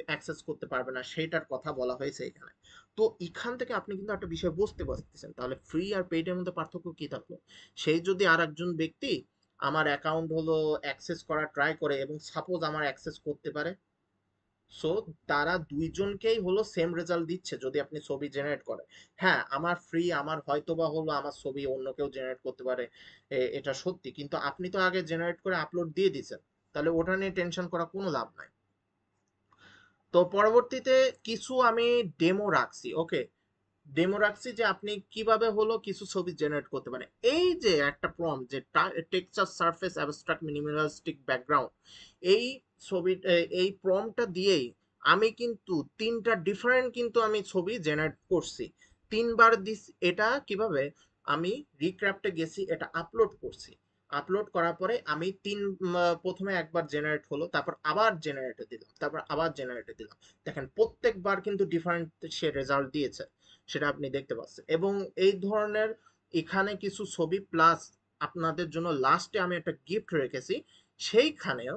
অ্যাক্সেস করতে পারবে না, সেইটার কথা বলা হয়েছে এখানে। তো এখান থেকে আপনি কিন্তু একটা বিষয় বুঝতে পারতেছেন, তাহলে ফ্রি আর পেইডের মধ্যে পার্থক্য কি থাকলো। সেই যদি আর একজন ব্যক্তি আমার অ্যাকাউন্ট হলো অ্যাক্সেস করার ট্রাই করে এবং সাপোজ আমার অ্যাক্সেস করতে পারে, সো তারা দুইজনকেই হলো সেম রেজাল্ট দিচ্ছে যদি আপনি ছবি জেনারেট করে। হ্যাঁ, আমার ফ্রি, আমার হয়তোবা হলো আমার ছবি অন্য কেউ জেনারেট করতে পারে, এটা সত্যি, কিন্তু আপনি তো আগে জেনারেট করে আপলোড দিয়ে দিছেন, তাহলে ওটা নিয়ে টেনশন করা কোনো লাভ নাই। তো পরবর্তীতে কিছু আমি ডেমো রাখছি। ওকে, ডেমো রাখছি যে আপনি কিভাবে হলো কিছু ছবি জেনারেট করতে পারেন। এই যে একটা প্রম্পট যে texture surface abstract minimalistic background, এই ছবি এই প্রম্পটটা দিয়েই আমি কিন্তু তিনটা ডিফারেন্ট কিন্তু আমি ছবি জেনারেট করছি। তিনবার দিস, এটা কিভাবে, আমি রিক্রাফটে গেছি, এটা আপলোড করছি। আপলোড করার পরে আমি প্রথমে একবার জেনারেট হলো, তারপর আবার জেনারেটে দিলাম, তারপর আবার জেনারেটে দিলাম। দেখেন প্রত্যেকবার কিন্তু ডিফারেন্ট সে রেজাল্ট দিয়েছে, সেটা আপনি দেখতে পাচ্ছেন। এবং এই ধরনের এখানে কিছু ছবি প্লাস আপনাদের জন্য লাস্টে আমি একটা গিফট রেখেছি, সেইখানেও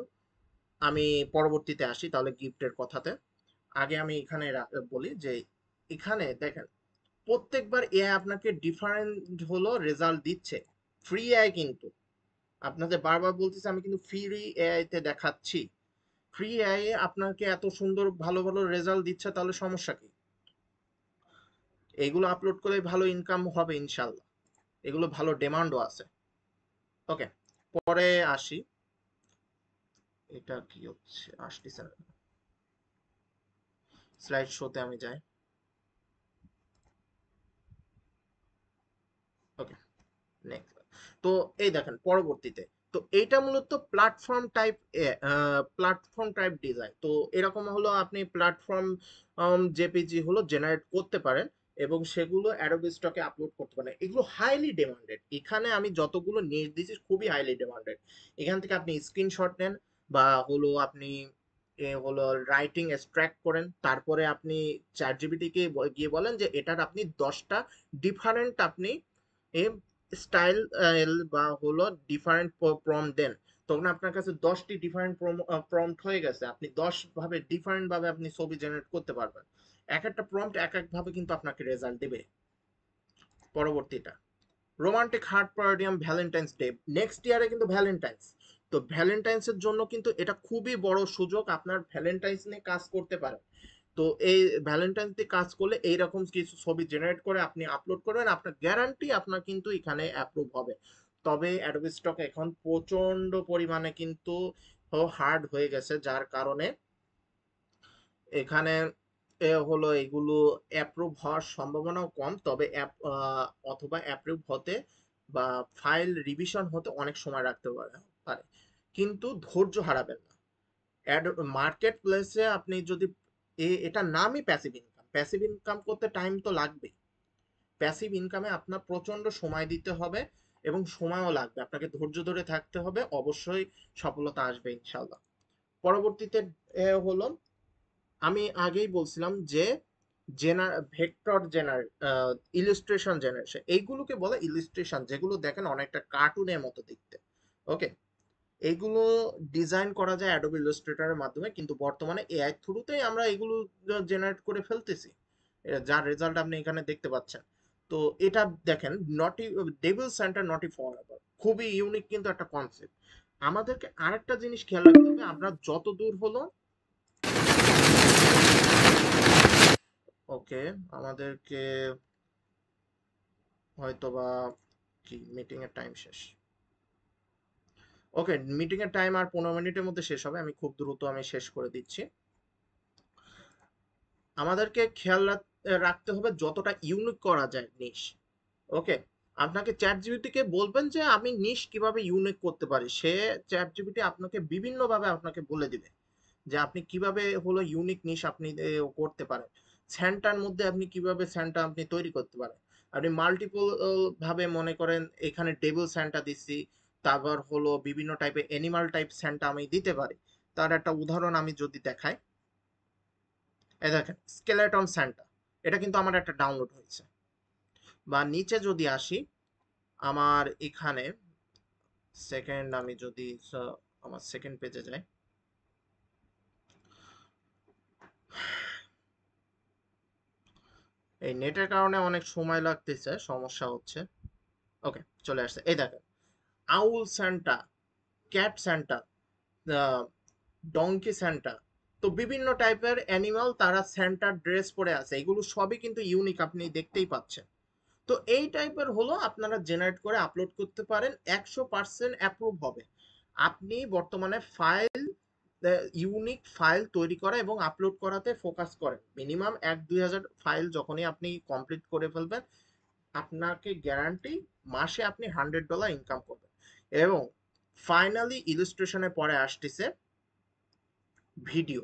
আমি পরবর্তীতে আসি তাহলে গিফটের কথাতে। আগে আমি এখানে বলি যে এখানে দেখেন প্রত্যেকবার এআই আপনাকে ডিফারেন্ট হলো রেজাল্ট দিচ্ছে। ফ্রি এআই কিন্তু আপনাদের বারবার বলতেছি আমি কিন্তু ফ্রি এআই তে দেখাচ্ছি। ফ্রি এআই আপনাকে এত সুন্দর ভালো ভালো রেজাল্ট দিচ্ছে, তাহলে সমস্যা কি? এগুলো আপলোড করে ভালো ইনকাম হবে ইনশাল্লাহ, এগুলো ভালো ডিমান্ডও আছে। ওকে, পরে আসি। এটা কি হচ্ছে, আসতেছে না। স্লাইড শোতে আমি যাই। ওকে, নেক্সট। তো এই দেখেন পরবর্তীতে, তো এইটা মূলত প্ল্যাটফর্ম টাইপ ডিজাইন। তো এরকম হলো আপনি প্ল্যাটফর্ম জেপিজি হলো জেনারেট করতে পারেন এবং সেগুলো অ্যাডোবি স্টকে আপলোড করতে পারেন। এগুলো হাইলি ডিমান্ডেড, এখানে আমি যতগুলো নিয়ে দিয়েছি খুবই হাইলি ডিমান্ডেড। এখান থেকে আপনি স্ক্রিনশট নেন বা হলো আপনি হলো রাইটিং এক্সট্রাক্ট করেন, তারপরে আপনি চ্যাট জিপিটিকে গিয়ে বলেন যে এটার আপনি 10টা ডিফারেন্ট আপনি স্টাইল বা হলো ডিফারেন্ট প্রম্পট দেন, তখন আপনার কাছে 10টি ডিফারেন্ট প্রম্পট হয়ে গেছে। আপনি 10 ভাবে ডিফারেন্ট ভাবে আপনি ছবি জেনারেট করতে পারবেন। এক একটা প্রম্পট এক এক ভাবে কিন্তু আপনাকে রেজাল্ট দেবে। পরবর্তীটা রোমান্টিক হার্ট প্যারাডিয়াম ভ্যালেন্টাইন্স ডে, নেক্সট ইয়ারে কিন্তু ভ্যালেন্টাইন্স। তো ভ্যালেন্টাইন্স এর জন্য কিন্তু এটা খুবই বড় সুযোগ, আপনার ভ্যালেন্টাইন্স নিয়ে কাজ করতে পারেন। তো এই ভ্যালেন্টাইন্স দিয়ে কাজ করলে এইরকম কিছু ছবি জেনারেট করে আপনি আপলোড করবেন, আপনার গ্যারান্টি আপনার কিন্তু এখানে অ্যাপ্রুভ হবে। তবে অ্যাডোবি স্টক এখন প্রচন্ড পরিমাণে কিন্তু হার্ড হয়ে গেছে, যার কারণে এখানে হলো এগুলো অ্যাপ্রুভ হওয়ার সম্ভাবনাও কম। তবে অথবা অ্যাপ্রুভ হতে বা ফাইল রিভিশন হতে অনেক সময় রাখতে পারে, কিন্তু ধৈর্য হারাবেন না। মার্কেট প্লেসে আপনি যদি এটা নামই প্যাসিভ ইনকাম, প্যাসিভ ইনকাম করতে টাইম তো লাগবে। প্যাসিভ ইনকামে আপনার প্রচন্ড সময় দিতে হবে এবং সময়ও লাগবে, আপনাকে ধৈর্য ধরে থাকতে হবে, অবশ্যই সফলতা আসবে ইনশাল্লাহ। পরবর্তীতে হলো আমি আগেই বলছিলাম যে ভেক্টর ইলিস্ট্রেশন জেনারেশন, এইগুলোকে বলে ইলিস্ট্রেশন, যেগুলো দেখেন অনেকটা কার্টুনের মতো দেখতে। ওকে, এইগুলো ডিজাইন করা যায় অ্যাডোবি ইলাস্ট্রেটরের মাধ্যমে, কিন্তু বর্তমানে এআই থ্রুতেই আমরা এগুলো জেনারেট করে ফেলতেছি, যার রেজাল্ট আপনি এখানে দেখতে পাচ্ছেন। তো এটা দেখেন নটি ডেভিল সেন্টার নটি ফর এভার, খুবই ইউনিক কিন্তু একটা কনসেপ্ট। আমাদেরকে আরেকটা জিনিস খেয়াল রাখতে হবে, আমরা যত দূর হলো ওকে, আমাদেরকে হয়তোবা কি মিটিং এর টাইম শেষ। ওকে, মিটিং এর টাইম আর 15 মিনিটের মধ্যে শেষ হবে, আমি খুব দ্রুত আমি শেষ করে দিচ্ছি। আমাদেরকে খেয়াল রাখতে হবে যতটা ইউনিক করা যায় নিশ। ওকে, আপনাকে চ্যাট জিপিটিকে বলবেন যে আমি নিশ কিভাবে ইউনিক করতে পারি, সে চ্যাট জিপিটি আপনাকে বিভিন্ন ভাবে আপনাকে বলে দিবে যে আপনি কিভাবে হলো ইউনিক নিশ আপনি করতে পারেন। স্যান্টার মধ্যে আপনি কিভাবে স্যান্টা আপনি তৈরি করতে পারেন। আপনি মাল্টিপল ভাবে মনে করেন এখানে টেবিল স্যান্টা দিচ্ছি, তারপর হলো বিভিন্ন টাইপের অ্যানিমাল টাইপ স্যান্টা আমি দিতে পারি। তার একটা উদাহরণ আমি যদি দেখাই, এই দেখেন স্কেলেটন স্যান্টা, এটা কিন্তু আমার একটা ডাউনলোড হয়েছে। বা নিচে যদি আসি, আমার এখানে সেকেন্ড, আমি যদি আমার সেকেন্ড পেজে যাই, এই নেটের কারণে অনেক সময় লাগতেছে, সমস্যা হচ্ছে। ওকে, চলে আসছে। এই দেখেন owl Santa, cat Santa, donkey Santa. তো বিভিন্ন টাইপের অ্যানিমাল তারা স্যান্টার ড্রেস পরে আছে, এগুলো সবই কিন্তু ইউনিক, আপনি দেখতেই পাচ্ছেন। তো এই টাইপের হলো আপনারা জেনারেট করে আপলোড করতে পারেন, 100% অ্যাপ্রুভ হবে। আপনি বর্তমানে ফাইল ইউনিক ফাইল তৈরি করা এবং আপলোড করাতে ফোকাস করেন, মিনিমাম 1-2 হাজার ফাইল যখনই আপনি কমপ্লিট করে ফেলবেন, আপনাকে গ্যারান্টি মাসে আপনি $100 ইনকাম করবেন। এবং ফাইনালি ইলাস্ট্রেশনের পরে আসতেছে ভিডিও।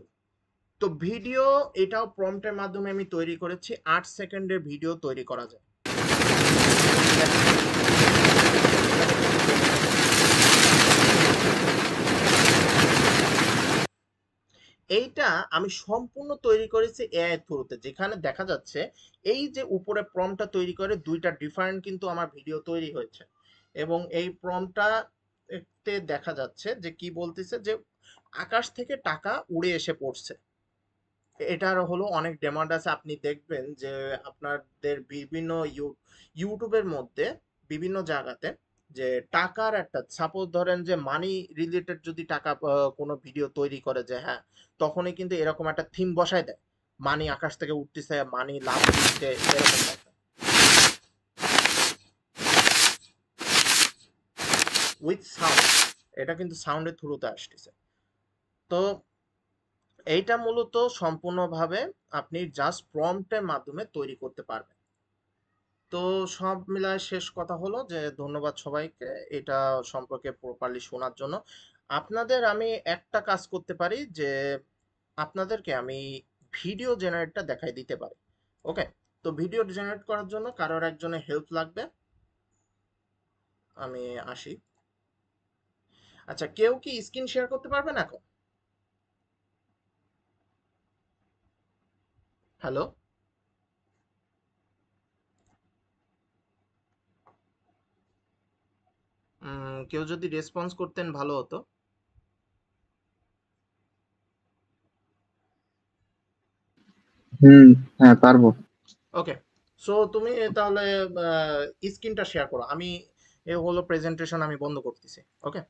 তো ভিডিও, এটাও প্রম্পটের মাধ্যমে আমি তৈরি করেছি, 8 সেকেন্ডের ভিডিও তৈরি করা যায়। এইটা আমি সম্পূর্ণ তৈরি করেছি এআই থ্রুতে, যেখানে দেখা যাচ্ছে এই যে উপরে প্রম্পটটা তৈরি করে দুইটা ডিফারেন্ট কিন্তু আমার ভিডিও তৈরি হয়েছে। এবং এই প্রম্পটটা তে দেখা যাচ্ছে যে কি বলতেছে যে আকাশ থেকে টাকা উড়ে এসে পড়ছে। এটার হলো অনেক ডিমান্ড আছে। আপনি দেখবেন যে আপনাদের বিভিন্ন ইউটিউবের মধ্যে বিভিন্ন জায়গাতে যে টাকার একটা সাপোজ ধরেন যে মানি রিলেটেড যদি টাকা কোনো ভিডিও তৈরি করে যে হ্যাঁ, তখনই কিন্তু এরকম একটা থিম বসায় দেয়, মানি আকাশ থেকে উঠতেছে, মানি লাভ দিচ্ছে, এরকম একটা উইথ সাউন্ড। এটা কিন্তু সাউন্ডের থ্রুতে আসতেছে। তো এইটা মূলত সম্পূর্ণভাবে আপনি জাস্ট প্রম্পটের মাধ্যমে তৈরি করতে পারবেন। তো সব মিলায় শেষ কথা হলো যে ধন্যবাদ সবাইকে এটা সম্পর্কে প্রপারলি শোনার জন্য। আপনাদের আমি একটা কাজ করতে পারি যে আপনাদেরকে আমি ভিডিও জেনারেটটা দেখাই দিতে পারি। ওকে, তো ভিডিও জেনারেট করার জন্য কারোর একজনের হেল্প লাগবে। আমি আসি। আচ্ছা, কেউ কি স্ক্রিন শেয়ার করতে পারবেন এখন? হ্যালো? কেউ যদি রেসপন্স করতেন ভালো হতো। হুম। হ্যাঁ, পারবো। ওকে, সো তুমি তাহলে স্ক্রিনটা শেয়ার করো। আমি এ হলো প্রেজেন্টেশন আমি বন্ধ করতেছি। ওকে।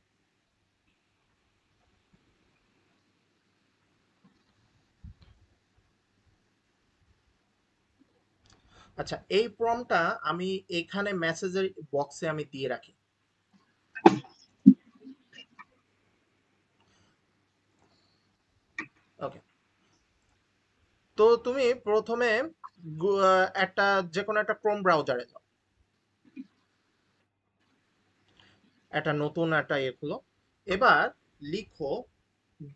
আচ্ছা, এই প্রম্পটটা আমি এখানে মেসেজের বক্সে আমি দিয়ে রাখি। ওকে, তো তুমি প্রথমে একটা যে কোনো একটা ক্রোম ব্রাউজারে যাও, একটা নতুন একটা ইয়ে খুলো। এবার লিখো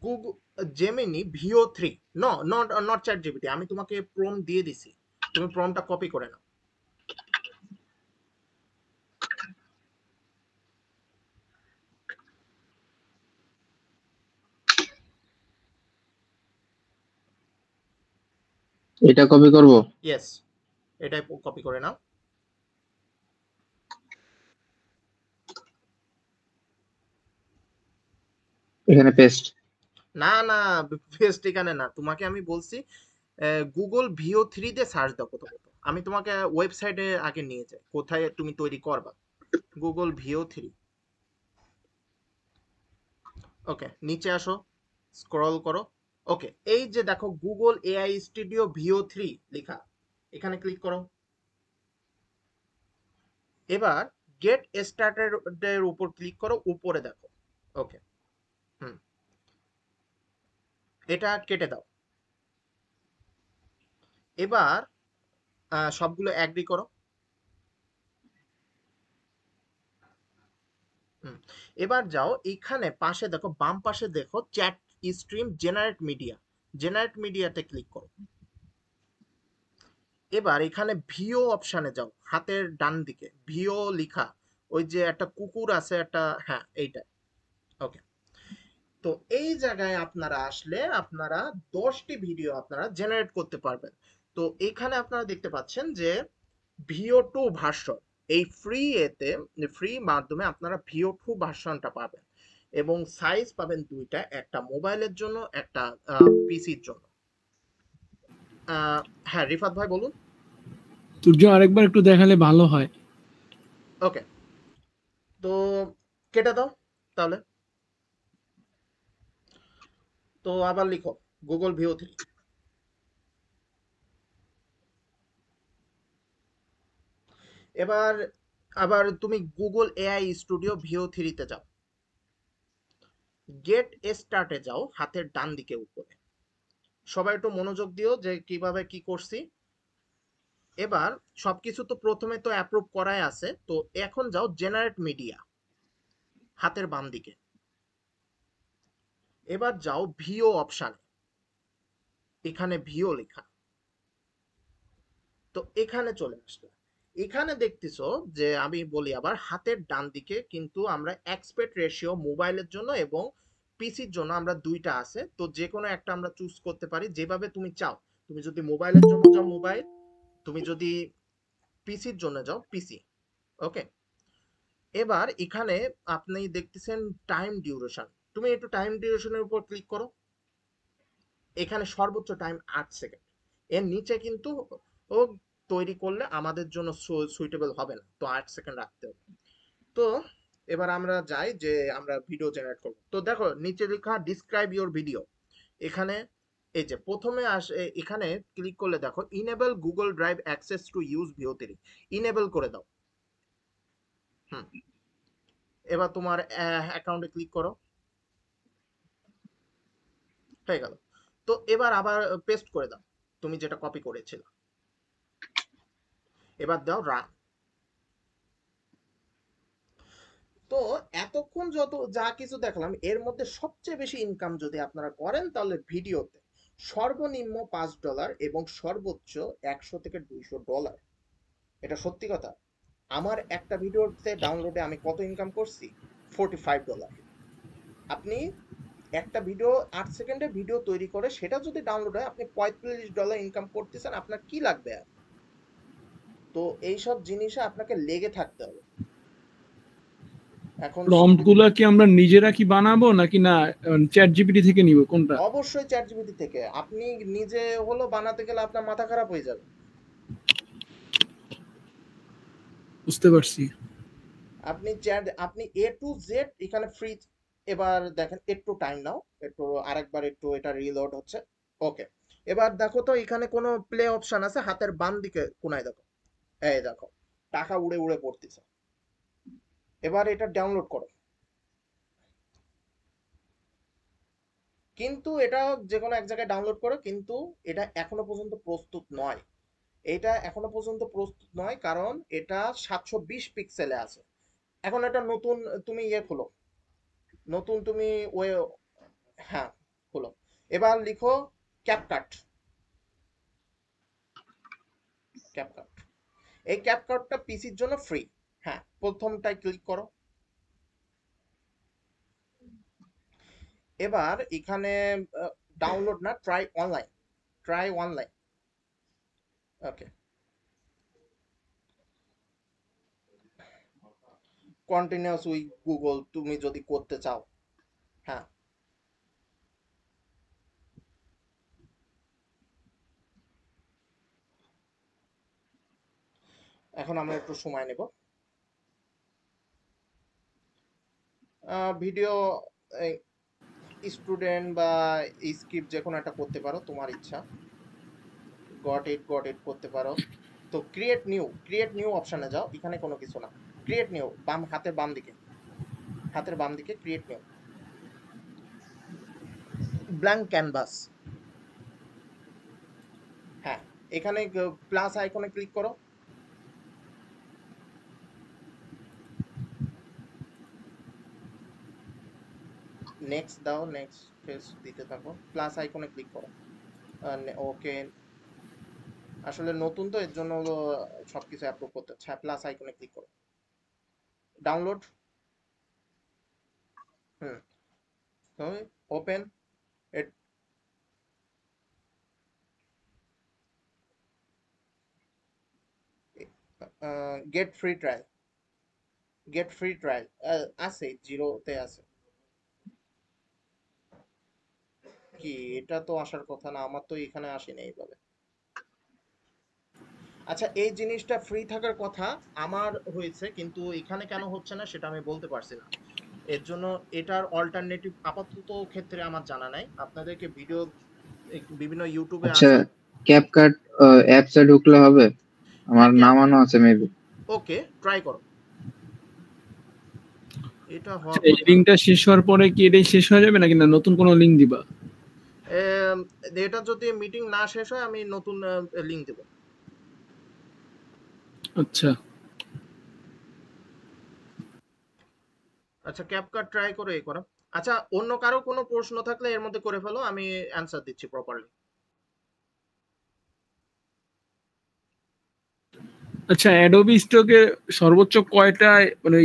Google Gemini Veo 3। No, not not chat GPT, আমি তোমাকে প্রম দিয়ে দিছি, তুমি প্রমটা কপি করে নাও। এটা কপি করব। ইয়েস, এটাই কপি করে নাও। এখানে পেস্ট। না না, পেস্ট এখানে না, তোমাকে আমি বলছি গুগল ভিও 3 দিয়ে সার্চ দাও প্রথমত। আমি তোমাকে ওয়েবসাইটে আগে নিয়ে যাই কোথায় তুমি তৈরি করবা। গুগল ভিও 3। ওকে, নিচে আসো, স্ক্রল করো। ওকে, এই যে দেখো গুগল এআই স্টুডিও ভিও 3 লেখা, এখানে ক্লিক করো। এবার গেট স্টার্টেড এর উপর ক্লিক করো, উপরে দেখো। ওকে, হুম, এটা কেটে দাও। এবার সবগুলো অ্যাগ্রি করো। হুম, এবার যাও এখানে পাশে দেখো, বাম পাশে দেখো chat stream generate media, generate মিডিয়াতে ক্লিক করো। এবার এখানে ভিও অপশানে যাও, হাতের ডান দিকে ভিও লিখা, ওই যে একটা কুকুর আছে একটা, হ্যাঁ এইটা। ওকে, তো এই জায়গায় আপনারা আসলে আপনারা 10টি ভিডিও আপনারা জেনারেট করতে পারবেন। তো এখানে আপনারা দেখতে পাচ্ছেন যে ভিও 2 ভার্সন, এই ফ্রি এতে ফ্রি মাধ্যমে আপনারা ভিও 2 ভার্সনটা পাবেন এবং সাইজ পাবেন দুইটা, একটা মোবাইলের জন্য, একটা পিসির জন্য। আহ, হ্যাঁ রিফাত ভাই বলুন। সূর্য আরেকবার একটু দেখালে ভালো হয়। ওকে, তো কেটে দাও তাহলে। তো আবার লিখো গুগল ভিও 3। এবার আবার তুমি গুগল এআই স্টুডিও ভিও 3 তে যাও, গেট স্টার্টে যাও, হাতের ডান দিকে উপরে। সবাই একটু মনোযোগ দিও যে কিভাবে কি করছি। এবার সবকিছু তো প্রথমে তো অ্যাপ্রুভ করাই আছে, তো এখন যাও জেনারেট মিডিয়া, হাতের বাম দিকে। এবার যাও ভিও অপশান, এখানে ভিও লেখা, তো এখানে চলে আসবে। এখানে দেখতেছো যে আমি বলি আবার হাতের ডান দিকে কিন্তু আমরা এক্সপেক্ট রেশিও মোবাইলের জন্য এবং পিসির জন্য আমরা দুইটা আছে, তো যে কোনো একটা আমরা চুজ করতে পারি যেভাবে তুমি চাও। তুমি যদি মোবাইলের জন্য যাও মোবাইল, তুমি যদি পিসির জন্য যাও পিসি। ওকে, এবার এখানে আপনি দেখতেছেন টাইম ডিউরেশন, তুমি একটু টাইম ডিউরেশনের উপর ক্লিক করো, এখানে সর্বোচ্চ টাইম 8 সেকেন্ড। এর নিচে কিন্তু ও তৈরি করলে আমাদের জন্য সুইটেবল হবে না, তো 8 সেকেন্ড রাখতে হবে। তো এবার আমরা যাই যে আমরা ভিডিও জেনারেট করব। তো দেখো নিচে লেখা ডিসক্রাইব ইওর ভিডিও, এখানে এই যে প্রথমে এখানে ক্লিক করলে দেখো enable Google Drive access to use ভিও3, ইনেবল করে দাও। হুম, এবার তোমার অ্যাকাউন্টে ক্লিক করো, হয়ে গেল। তো এবার আবার পেস্ট করে দাও তুমি যেটা কপি করেছিলে, এবার দাও রান। তো এতক্ষণ যত যা কিছু দেখলাম এর মধ্যে সবচেয়ে বেশি ইনকাম যদি আপনারা করেন তাহলে ভিডিওতে সর্বনিম্ন $5 এবং সর্বোচ্চ $100 থেকে $200। এটা সত্যি কথা। আমার একটা ভিডিওতে ডাউনলোডে আমি কত ইনকাম করছি, $45। আপনি একটা ভিডিও 8 সেকেন্ডে ভিডিও তৈরি করে সেটা যদি ডাউনলোড হয় আপনি $45 ইনকাম করতেছেন, আপনার কি লাগবে আর? তো এইসব জিনিসে আপনাকে লেগে থাকতে হবে। এখন প্রম্পট গুলা কি আমরা নিজেরা কি বানাবো নাকি না চ্যাট জিপিটি থেকে নিব, কোনটা? অবশ্যই চ্যাট জিপিটি থেকে। আপনি নিজে হলো বানাতে গেলে আপনার মাথা খারাপ হয়ে যাবে। বুঝতে পারছি। আপনি এ টু জেড এখানে ফ্রি। এবার দেখেন একটু টাইম নাও, একটু আরেকবার একটু এটা রিলোড হচ্ছে। ওকে, এবার দেখো তো এখানে কোনো প্লে অপশন আছে হাতের বাম দিকে কোনায়, দেখো এই দেখো টাকা উড়ে উড়ে পড়তেছে। এবার এটা ডাউনলোড করো, কিন্তু এটা যে কোনো এক জায়গায় ডাউনলোড করো, কিন্তু এটা এখনো পর্যন্ত প্রস্তুত নয়। এটা এখনো পর্যন্ত প্রস্তুত নয় কারণ এটা 720 পিক্সেলে আছে। এখন এটা নতুন, তুমি ইয়ে খোলো, নতুন তুমি ওয়ে, হ্যাঁ খোলো। এবার লিখো ক্যাপকাট, ক্যাপকাট। এই ক্যাপকাটটা পিসির জন্য ফ্রি। হ্যাঁ, প্রথমটাই ক্লিক করো। এবার এখানে ডাউনলোড না, try online, try online. Okay, continuous with Google তুমি যদি করতে চাও। হ্যাঁ, এখন আমরা একটু সময় নেব। ভিডিও স্টুডেন্ট বা স্ক্রিপ্ট যে কোনো একটা করতে পারো, তোমার ইচ্ছা। গট ইট করতে পারো। তো ক্রিয়েট নিউ অপশনে যাও, এখানে কোনো কিছু না, ক্রিয়েট নিউ হাতের বাম দিকে, হাতের বাম দিকে ক্রিয়েট নিউ, ব্ল্যাঙ্ক ক্যানভাস। হ্যাঁ, এখানে প্লাস আইকনে ক্লিক করো, নেক্সট দাও, নেক্সট ফেস দিতে থাকো, প্লাস আইকনে ক্লিক করো। ওকে, আসলে নতুন তো এর জন্য সবকিছু অ্যাপ্রুভ করতে হচ্ছে। প্লাস আইকনে ক্লিক করো, ডাউনলোড। হুম, open get free trial, get free trial আছে, জিরোতে আছে। কি, এটা তো আসার কথা না, আমার তো এখানে আসেনি এইভাবে। আচ্ছা, এই জিনিসটা ফ্রি থাকার কথা আমার হয়েছে, কিন্তু এখানে কেন হচ্ছে না সেটা আমি বলতে পারছি না। এর জন্য এটার অল্টারনেটিভ আপাতত ক্ষেত্রে আমার জানা নাই। আপনাদেরকে ভিডিও বিভিন্ন ইউটিউবে আচ্ছা, আছে। ক্যাপকাট অ্যাপসে ঢুকলে হবে? আমার নামানো আছে মেবি। ওকে, ট্রাই করো, এটা আচ্ছা, হওয়ার এই কথা। লিঙ্কটা শেষ হওয়ার পরে কি এটাই শেষ হয়ে যাবে নাকি না নতুন কোনো লিঙ্ক দিবা? এম, এটা যদি মিটিং না শেষ হয় আমি নতুন লিংক দেব। আচ্ছা, আচ্ছা, ক্যাপকাট ট্রাই করে এই করো। আচ্ছা, অন্য কারো কোনো প্রশ্ন থাকলে এর মধ্যে করে ফেলো, আমি অ্যান্সার দিচ্ছি প্রপারলি। আচ্ছা, অ্যাডোবি স্টকে সর্বোচ্চ কয়টা মানে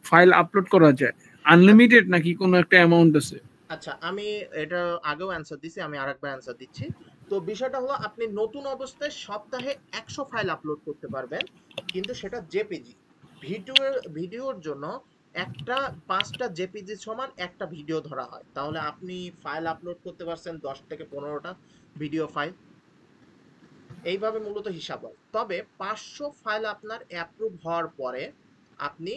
ফাইল আপলোড করা যায়? আনলিমিটেড নাকি কোনো একটা অ্যামাউন্ট আছে? আচ্ছা, আমি এটা আগেও অ্যান্সার দিছি, আমি আরেকবার অ্যান্সার দিচ্ছি। তো বিষয়টা হলো আপনি নতুন অবস্থায় সপ্তাহে 100 ফাইল আপলোড করতে পারবেন, কিন্তু সেটা জেপিজি। ভিডিওর জন্য একটা 5টা জেপিজি সমান একটা ভিডিও ধরা হয়, তাহলে আপনি ফাইল আপলোড করতে পারছেন 10 থেকে 15টা ভিডিও ফাইল। এইভাবে মূলত হিসাব হয়। তবে 500 ফাইল আপনার অ্যাপ্রুভ হওয়ার পরে আপনি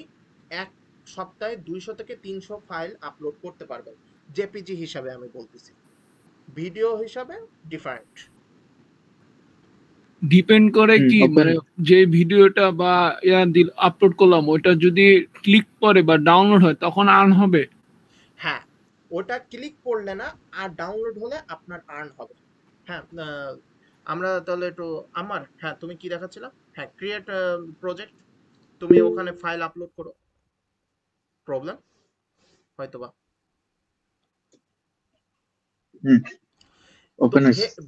এক সপ্তাহে 200 থেকে 300 ফাইল আপলোড করতে পারবেন। জেপিজি হিসাবে আমি বলতেছি, ভিডিও হিসাবে ডিফারেন্ট। ডিপেন্ড করে কি ওপেন মানে যে ভিডিওটা বা আপলোড করলাম ওইটা যদি ক্লিক করে বা ডাউনলোড হয় তখন আর্ন হবে। হ্যাঁ, ওটা ক্লিক করলে না, আর ডাউনলোড হলে আপনার আর্ন হবে। হ্যাঁ, আমরা তাহলে একটু হ্যাঁ, তুমি কি দেখাচ্ছিলা? হ্যাঁ, ক্রিয়েট প্রজেক্ট, তুমি ওখানে ফাইল আপলোড করো। প্রবলেম হয়তোবা। তো ওপেন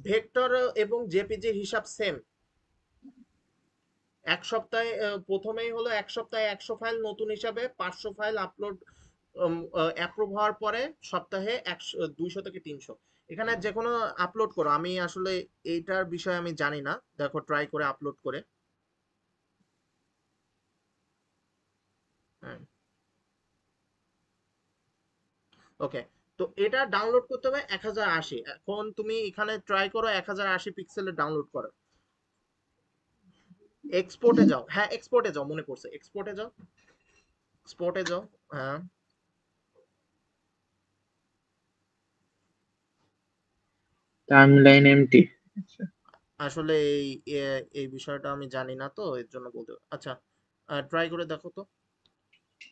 ভেক্টর এবং জেপিজির হিসাব সেম। এক সপ্তাহে প্রথমেই হলো এক সপ্তাহে 100 ফাইল নতুন হিসাবে, 500 ফাইল আপলোড অ্যাপ্রুভ হওয়ার পরে সপ্তাহে 200 থেকে 300। এখানে যে কোনো আপলোড করো, আমি আসলে এইটার বিষয়ে আমি জানি না, দেখো ট্রাই করে আপলোড করে। হ্যাঁ, ওকে। তো এটা ডাউনলোড করতে হবে 1080। এখন তুমি এখানে ট্রাই করো 1080 পিক্সেলে ডাউনলোড করো। এক্সপোর্টে যাও, হ্যাঁ এক্সপোর্টে যাও, মনে পড়ছে, এক্সপোর্টে যাও, এক্সপোর্টে যাও। হ্যাঁ, টাইমলাইন এমটি। আসলে এই বিষয়টা আমি জানি না, তো এর জন্য বলতে, আচ্ছা ট্রাই করে দেখো তো।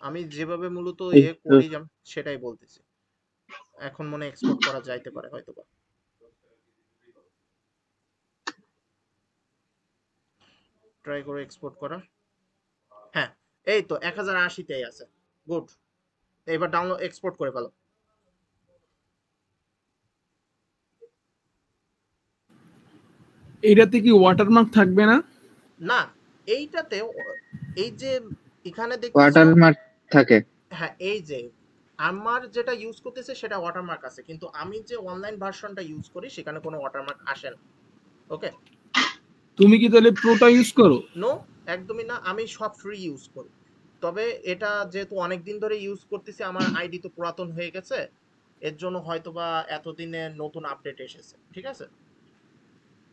আমি যেভাবে মূলত এই তো করি সেটাই বলতেছি। এখন মনে এক্সপোর্ট করা যাইতে পারে হয়তোবা। ট্রাই করে এক্সপোর্ট করা। হ্যাঁ, এই তো 1080তেই আছে। গুড। এবার ডাউনলোড এক্সপোর্ট করে ফেলো। এটাতে কি ওয়াটারমার্ক থাকবে না? না, এইটাতে এই যে এখানে দেখতেছো, ওয়াটারমার্ক থাকে। হ্যাঁ এই যে আমার যেটা ইউজ করতেছে সেটা ওয়াটারমার্ক আছে, কিন্তু আমি যে অনলাইন ভার্সনটা ইউজ করি সেখানে কোনো ওয়াটারমার্ক আসে না। ওকে। তুমি কি তাহলে প্রোটা ইউজ করো? নো, একদমই না, আমি সব ফ্রি ইউজ করি। তবে এটা যেহেতু অনেক দিন ধরে ইউজ করতেছি, আমার আইডি তো পুরাতন হয়ে গেছে, এর জন্য হয়তোবা এতদিনে নতুন আপডেট এসেছে, ঠিক আছে।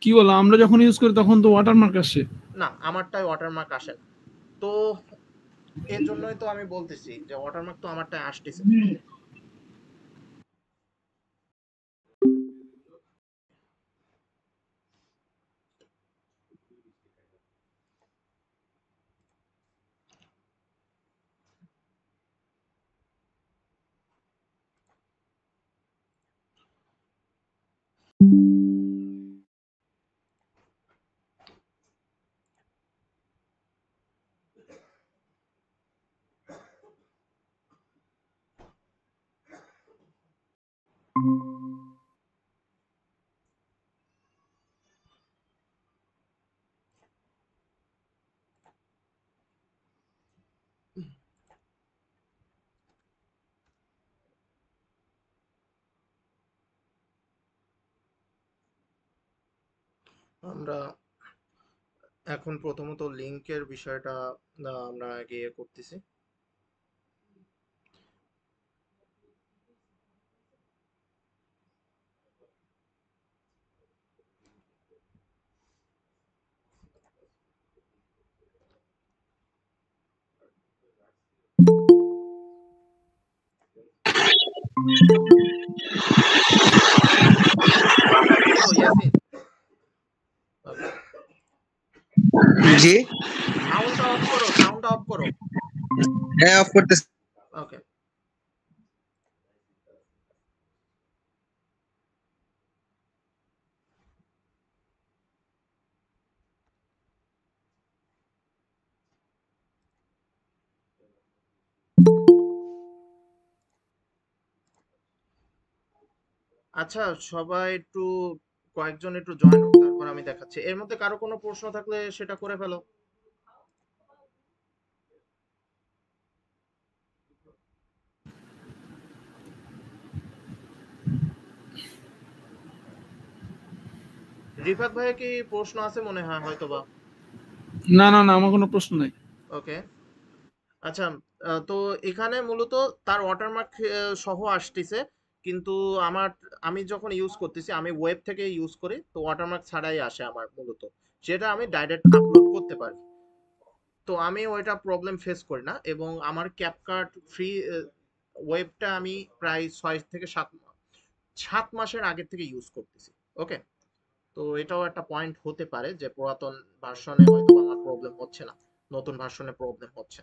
কি বলো, আমরা যখন ইউজ করি তখন তো ওয়াটারমার্ক আসে। না, আমারটায় ওয়াটারমার্ক আসে না। তো এর জন্যই তো আমি বলতেছি যে ওয়াটারমার্ক তো আমারটায় আসতেছে। আমরা এখন প্রথমত লিংকের বিষয়টা আমরা আগে করতেছি। করো ইয়াসিন। জি, সাউন্ডটা অফ করো, সাউন্ডটা অফ করো। হ্যাঁ অফ করতেছি। ওকে। আচ্ছা, সবাই একটু, কয়েকজন একটু জয়েন হোক, তারপর আমি দেখাচ্ছি। এর মধ্যে কারো কোনো প্রশ্ন থাকলে সেটা করে ফেলো। রিফাত ভাইয়ের কি প্রশ্ন আছে মনে হয় হয়তোবা? না না না, আমার কোনো প্রশ্ন নাই। ওকে। আচ্ছা, তো এখানে মূলত তার ওয়াটারমার্ক সহ আসতেছে, কিন্তু আমার, আমি যখন ইউজ করতেছি আমি ওয়েব থেকে ইউজ করি, তো ওয়াটারমার্ক ছাড়াই আসে আমার মূলত, সেটা আমি ডাইরেক্ট আপলোড করতে পারি। তো আমি ওইটা প্রবলেম ফেস করি না, এবং আমার ক্যাপকাট ফ্রি ওয়েবটা আমি প্রায় 6 থেকে 7 মাসের আগের থেকে ইউজ করতেছি। ওকে, তো এটাও একটা পয়েন্ট হতে পারে যে পুরাতন ভার্সনে হয়তো আমার প্রবলেম হচ্ছে না, নতুন ভার্সনে প্রবলেম হচ্ছে।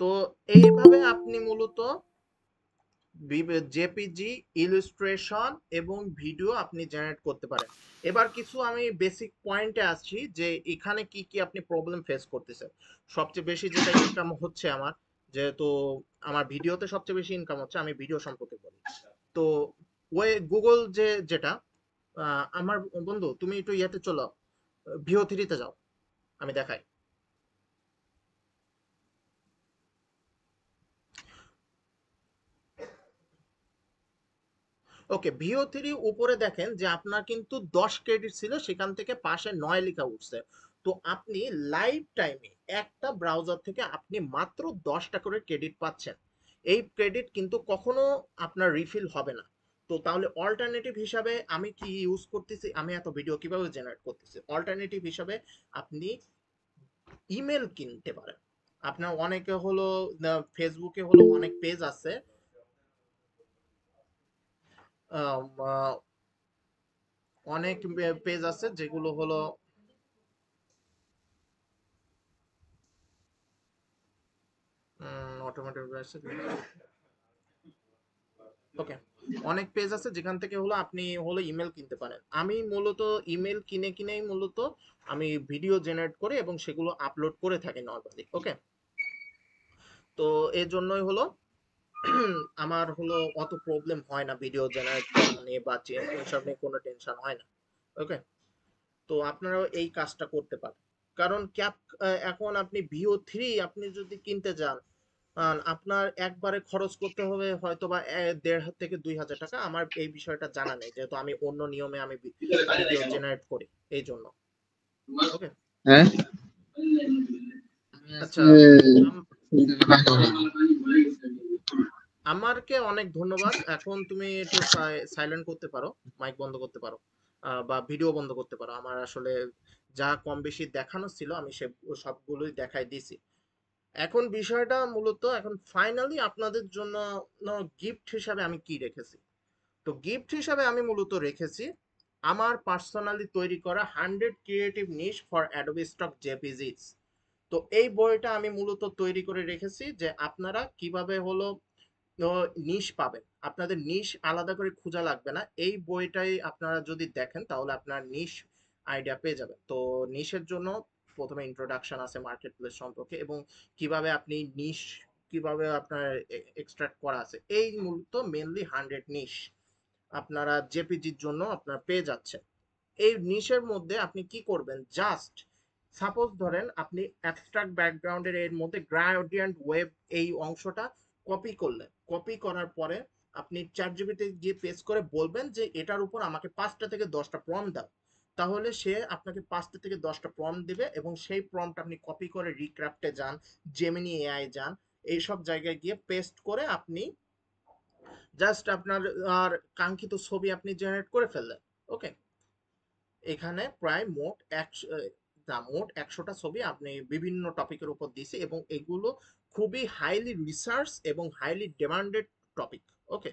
তো এইভাবে আপনি মূলত জেপিজি, ইলিস্ট্রেশন এবং ভিডিও আপনি জেনারেট করতে পারেন। এবার কিছু আমি বেসিক পয়েন্টে আসছি যে এখানে কি কি আপনি প্রবলেম ফেস করতেছেন। সবচেয়ে বেশি যেটা ইনকাম হচ্ছে আমার, যেহেতু আমার ভিডিওতে সবচেয়ে বেশি ইনকাম হচ্ছে, আমি ভিডিও সম্পর্কে বলি। তো ওই গুগল যেটা, আমার বন্ধু তুমি একটু ইয়েতে চলো, ভিও3 তে যাও, আমি দেখাই। ওকে, ভিও3 উপরে দেখেন যে আপনার কিন্তু 10 ক্রেডিট ছিল, সেখান থেকে পাশে 9 লেখা উঠছে। তো আপনি লাইফ টাইমে একটা ব্রাউজার থেকে আপনি মাত্র 10টা করে ক্রেডিট পাচ্ছেন। এই ক্রেডিট কিন্তু কখনো আপনার রিফিল হবে না। তো তাহলে অল্টারনেটিভ হিসাবে আমি কি ইউজ করতেছি, আমি এত ভিডিও কিভাবে জেনারেট করতেছি, অল্টারনেটিভ হিসাবে আপনি ইমেল কিনতে পারেন। আপনার অনেকে হলো ফেসবুকে হলো অনেক পেজ আছে, অনেক পেজ আছে যেগুলো হলো অটোমেটিক। ওকে, অনেক পেজ আছে যেখান থেকে হলো আপনি হলো ইমেল কিনতে পারেন। আমি মূলত ইমেল কিনেই মূলত আমি ভিডিও জেনারেট করে এবং সেগুলো আপলোড করে থাকি নর্মালি। ওকে, তো এর জন্যই হলো আমার হলো অত প্রবলেম হয় না ভিডিও জেনারেট করা নিয়ে, বা এসব নিয়ে কোনো টেনশন হয় না। ওকে, তো আপনারাও এই কাজটা করতে পারেন। কারণ এখন আপনি ভিও3 আপনি যদি কিনতে যান, আপনার একবারে খরচ করতে হবে হয়তো বা 1,500 থেকে 2,000 টাকা। আমার এই বিষয়টা জানা নেই, যেহেতু আমি অন্য নিয়মে আমি ভিডিও জেনারেট করি, এই জন্য। ওকে, হ্যাঁ আচ্ছা, আমারকে অনেক ধন্যবাদ। এখন তুমি একটু সাইলেন্ট করতে পারো, মাইক বন্ধ করতে পারো, বা ভিডিও বন্ধ করতে পারো। আমার আসলে যা কম বেশি দেখানো ছিল আমি সে সবগুলোই দেখাই দিছি। এখন বিষয়টা মূলত এখন ফাইনালি আপনাদের জন্য গিফট হিসাবে আমি কি রেখেছি। তো গিফট হিসাবে আমি মূলত রেখেছি আমার পার্সোনালি তৈরি করা 100 creative niche for Adobe Stock JPGs. তো এই বইটা আমি মূলত তৈরি করে রেখেছি যে আপনারা কিভাবে হলো নিশ পাবেন, আপনাদের নিশ আলাদা করে খোঁজা লাগবে না। এই বইটাই আপনারা যদি দেখেন তাহলে আপনার নিশ আইডিয়া পেয়ে যাবেন। তো নিশের জন্য প্রথমে ইন্ট্রোডাকশন আছে মার্কেট প্লেস সম্পর্কে, এবং কিভাবে আপনি নিশ কিভাবে আপনার এক্সট্রাক্ট করা আছে, এই মূলত মেনলি 100 নিশ আপনারা জেপিজির জন্য আপনার পেয়ে যাচ্ছেন। এই নিশের মধ্যে আপনি কি করবেন, জাস্ট সাপোজ ধরেন আপনি অ্যাবস্ট্রাক্ট ব্যাকগ্রাউন্ডের এর মধ্যে গ্রাডিয়েন্ট ওয়েব এই অংশটা কপি করলেন। কপি করার পরে আপনি চ্যাটজিপিটি গিয়ে পেস্ট করে বলবেন যে এটার উপর আমাকে 5টা থেকে 10টা প্রম্পট দাও, তাহলে সে আপনাকে 5টা থেকে 10টা প্রম্পট দিবে, এবং সেই প্রম্পট আপনি কপি করে রিক্রাফটে যান, জেমিনি এআই যান, এইসব জায়গায় গিয়ে পেস্ট করে আপনি জাস্ট আপনার আর কাঙ্ক্ষিত ছবি আপনি জেনারেট করে ফেললেন। ওকে, এখানে প্রায় মোট 100টা ছবি আপনি বিভিন্ন টপিকের উপর দিয়েছি, এবং এগুলো খুবই হাইলি রিসার্চ এবং হাইলি ডিমান্ডেড টপিক। ওকে,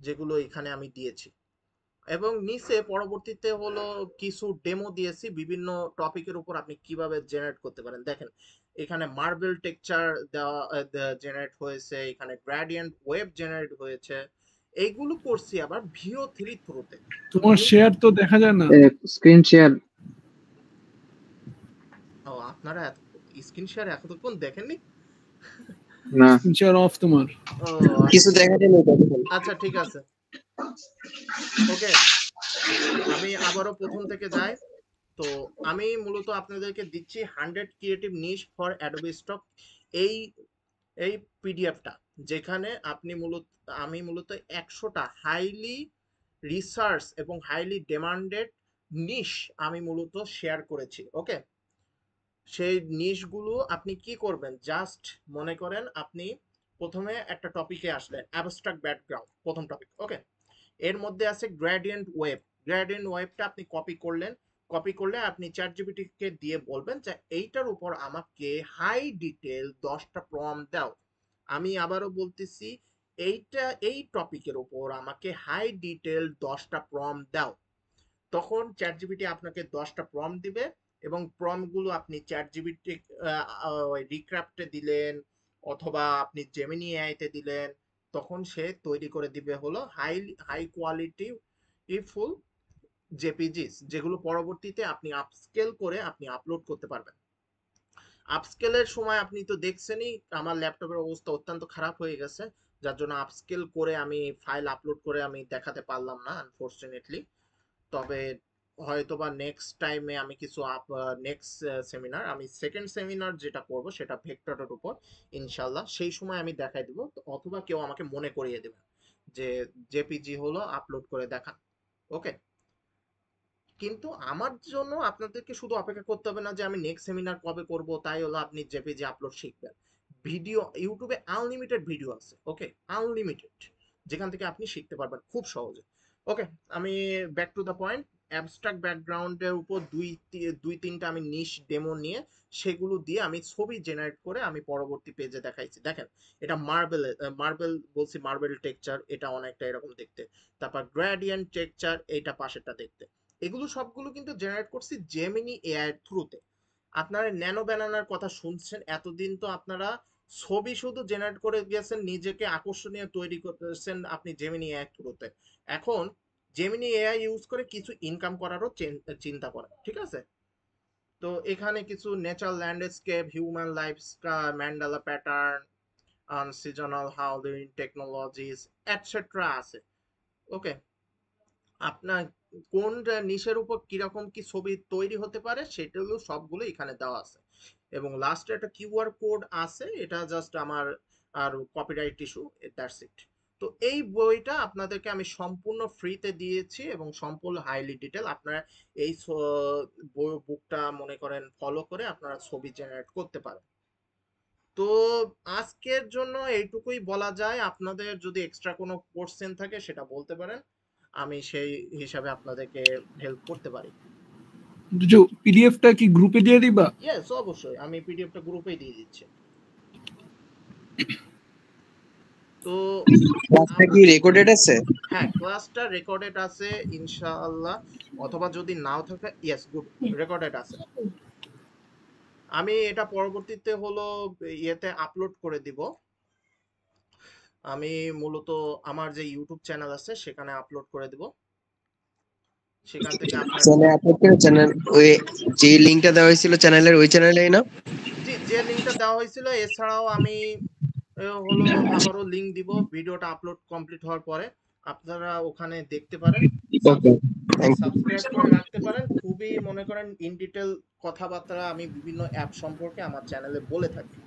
যেগুলো এখানে আমি দিয়েছি, এবং নিচে পরবর্তীতে হলো কিছু ডেমো দিয়েছি বিভিন্ন টপিকের উপর আপনি কিভাবে জেনারেট করতে পারেন। দেখেন এখানে মার্বেল টেক্সচার দেওয়া জেনারেট হয়েছে, এখানে গ্রেডিয়েন্ট ওয়েব জেনারেট হয়েছে। এইগুলো করছি আবার ভিও3 থ্রুতে। তোমার শেয়ার তো দেখা যায় না। স্ক্রিন শেয়ার ও, আপনারা স্ক্রিন শেয়ার এতক্ষণ দেখেননি? না, শেয়ার অফ তোমার। ও, কিছু দেখা যায় না আচ্ছা ঠিক আছে। ওকে, আমি আবারও প্রথম থেকে যাই। তো আমি মূলত আপনাদেরকে দিচ্ছি 100 creative niche for Adobe stock, এই এই পিডিএফটা, যেখানে আমি মূলত 100টা হাইলি রিসার্চ এবং হাইলি ডিমান্ডেড নিশ আমি মূলত শেয়ার করেছি। ওকে, সেই নিশগুলো আপনি কি করবেন, জাস্ট মনে করেন আপনি প্রথমে একটা টপিকে আসলেন, অ্যাবস্ট্রাক্ট ব্যাকগ্রাউন্ড প্রথম টপিক। ওকে, এর মধ্যে আছে গ্রেডিয়েন্ট ওয়েভ। গ্রেডিয়েন্ট ওয়েভটা আপনি কপি করলেন, কপি করলে আপনি চ্যাট জিপিটিকে দিয়ে বলবেন যে এইটার উপর আমাকে হাই ডিটেল 10টা প্রম্পট দাও। আমি আবারও বলতেছি, এই টপিকের উপর আমাকে হাই ডিটেল 10টা প্রম্পট দাও। তখন চ্যাট জিপিটি আপনাকে 10টা প্রম্পট দিবে, এবং প্রম্পটগুলো আপনি চ্যাট জিপিটি রিক্রাফটে দিলেন অথবা আপনি জেমিনি এআইতে দিলেন, তখন সে তৈরি করে দিবে হলো হাই কোয়ালিটি ফুল জেপিজিস, যেগুলো পরবর্তীতে আপনি আপস্কেল করে আপনি আপলোড করতে পারবেন। আপস্কেলের সময় আপনি তো দেখছেনই আমার ল্যাপটপের অবস্থা অত্যন্ত খারাপ হয়ে গেছে, যার জন্য আপস্কেল করে আমি ফাইল আপলোড করে আমি দেখাতে পারলাম না আনফরচুনেটলি। তবে হয়তোবা নেক্সট টাইমে আমি কিছু নেক্সট সেমিনার, আমি সেকেন্ড সেমিনার যেটা করব সেটা ভেক্টরের উপর ইনশাল্লাহ, সেই সময় আমি দেখাই দিব, অথবা কেউ আমাকে মনে করিয়ে দেবে যে জেপিজি হলো আপলোড করে দেখান। ওকে, কিন্তু আমার জন্য আপনাদেরকে শুধু অপেক্ষা করতে হবে না যে আমি নেক্সট সেমিনার কবে করব তাই হলো আপনি জেপিজি আপলোড শিখবেন। ভিডিও ইউটিউবে আনলিমিটেড ভিডিও আছে। ওকে, আনলিমিটেড, যেখান থেকে আপনি শিখতে পারবেন খুব সহজে। ওকে, আমি back to the point. Abstract ব্যাকগ্রাউন্ডের উপর দুই তিনটা আমি নিশ ডেমো নিয়ে সেগুলো দিয়ে আমি ছবি জেনারেট করে আমি পরবর্তী পেজে দেখাইছি। দেখেন, এটা মার্বেল বলছি, মার্বেল টেক্সচার, এটা অনেকটা এরকম দেখতে। তারপর গ্রেডিয়েন্ট টেক্সচার, এইটা পাশেরটা দেখতে। এগুলো সবগুলো কিন্তু জেনারেট করছি জেমিনি এআই এর থ্রুতে। আপনারা ন্যানো ব্যানানার কথা শুনছেন, এতদিন তো আপনারা ছবি শুধু জেনারেট করে গেছেন, নিজেকে আকর্ষণীয় তৈরি করতেছেন আপনি জেমিনি এআই থ্রুতে। এখন জেমিনি এআই ইউজ করে কিছু ইনকাম করারও চিন্তা করেন, ঠিক আছে? তো এখানে কিছু natural landscape, human lifestyle, Mandela pattern, seasonal হাউলিং technologies etcetera আছে। ওকে, আপনার কোন নিশের উপর কিরকম কি ছবি তৈরি হতে পারে সেটাগুলো সবগুলো এখানে দেওয়া আছে, এবং লাস্টে একটা কিউআর কোড আছে, এটা জাস্ট আমার আর কপিরাইট ইস্যু, দ্যাটস ইট। তো এই বইটা আপনাদেরকে আমি সম্পূর্ণ ফ্রিতে দিয়েছি এবং সম্পূর্ণ হাইলি ডিটেল। আপনারা এই বুকটা মনে করেন ফলো করে আপনারা ছবি জেনারেট করতে পারেন। তো আজকের জন্য এইটুকুই বলা যায়। আপনাদের যদি এক্সট্রা কোনো কোশ্চেন থাকে সেটা বলতে পারেন, আমি সেই হিসাবে আপনাদেরকে হেল্প করতে পারি। পিডিএফটা কি গ্রুপে দিয়ে দিবা? ইয়েস, অবশ্যই, আমি পিডিএফটা গ্রুপেই দিয়ে দিচ্ছি। তো ক্লাসটা কি রেকর্ডেড আছে? হ্যাঁ, ক্লাসটা রেকর্ডেড আছে ইনশাআল্লাহ, অথবা যদি নাও থাকে, ইয়েস, গুড, রেকর্ডেড আছে। আমি এটা পরবর্তীতে হলো ইয়েতে আপলোড করে দিব। আমি মূলত আমার যে ইউটিউব চ্যানেল আছে সেখানে আপলোড করে দিব, সেখান থেকে আপনার চ্যানেলে আপলোড করে চ্যানেল ওই যে লিংকটা দেওয়া হয়েছিল চ্যানেলের ওই চ্যানেলেই না? জি, যে লিংকটা দেওয়া হয়েছিল, এছাড়াও আমি হলো আবারও লিংক দিব ভিডিওটা আপলোড কমপ্লিট হওয়ার পরে, আপনারা ওখানে দেখতে পারেন, ওকে, থ্যাংক ইউ। সাবস্ক্রাইব করে রাখতে পারেন। খুবই মনে করেন ইন ডিটেল কথাবার্তা আমি বিভিন্ন অ্যাপ সম্পর্কে আমার চ্যানেলে বলে থাকি।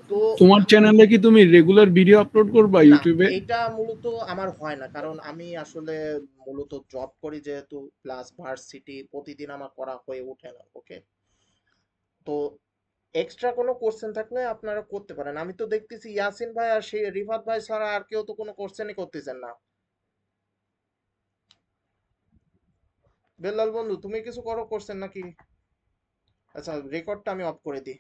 তো তোমার চ্যানেলে কি তুমি রেগুলার ভিডিও আপলোড করবা না, ইউটিউবে? এটা মূলত আমার হয় না, কারণ আমি আসলে মূলত জব করি যেহেতু, প্লাস ভার্সিটি, প্রতিদিন আমার করা হয়ে ওঠে না। ওকে, তো এক্সট্রা কোনো কোশ্চেন থাকলে আপনারা করতে পারেন। আমি তো দেখতেছি ইয়াসিন ভাই আর সেই রিফাত ভাই ছাড়া আর কেউ তো কোনো কোশ্চেনই করতেছেন না। বেল্লাল বন্ধু, তুমি কিছু করো কোশ্চেন নাকি? আচ্ছা, রেকর্ডটা আমি অফ করে দিই।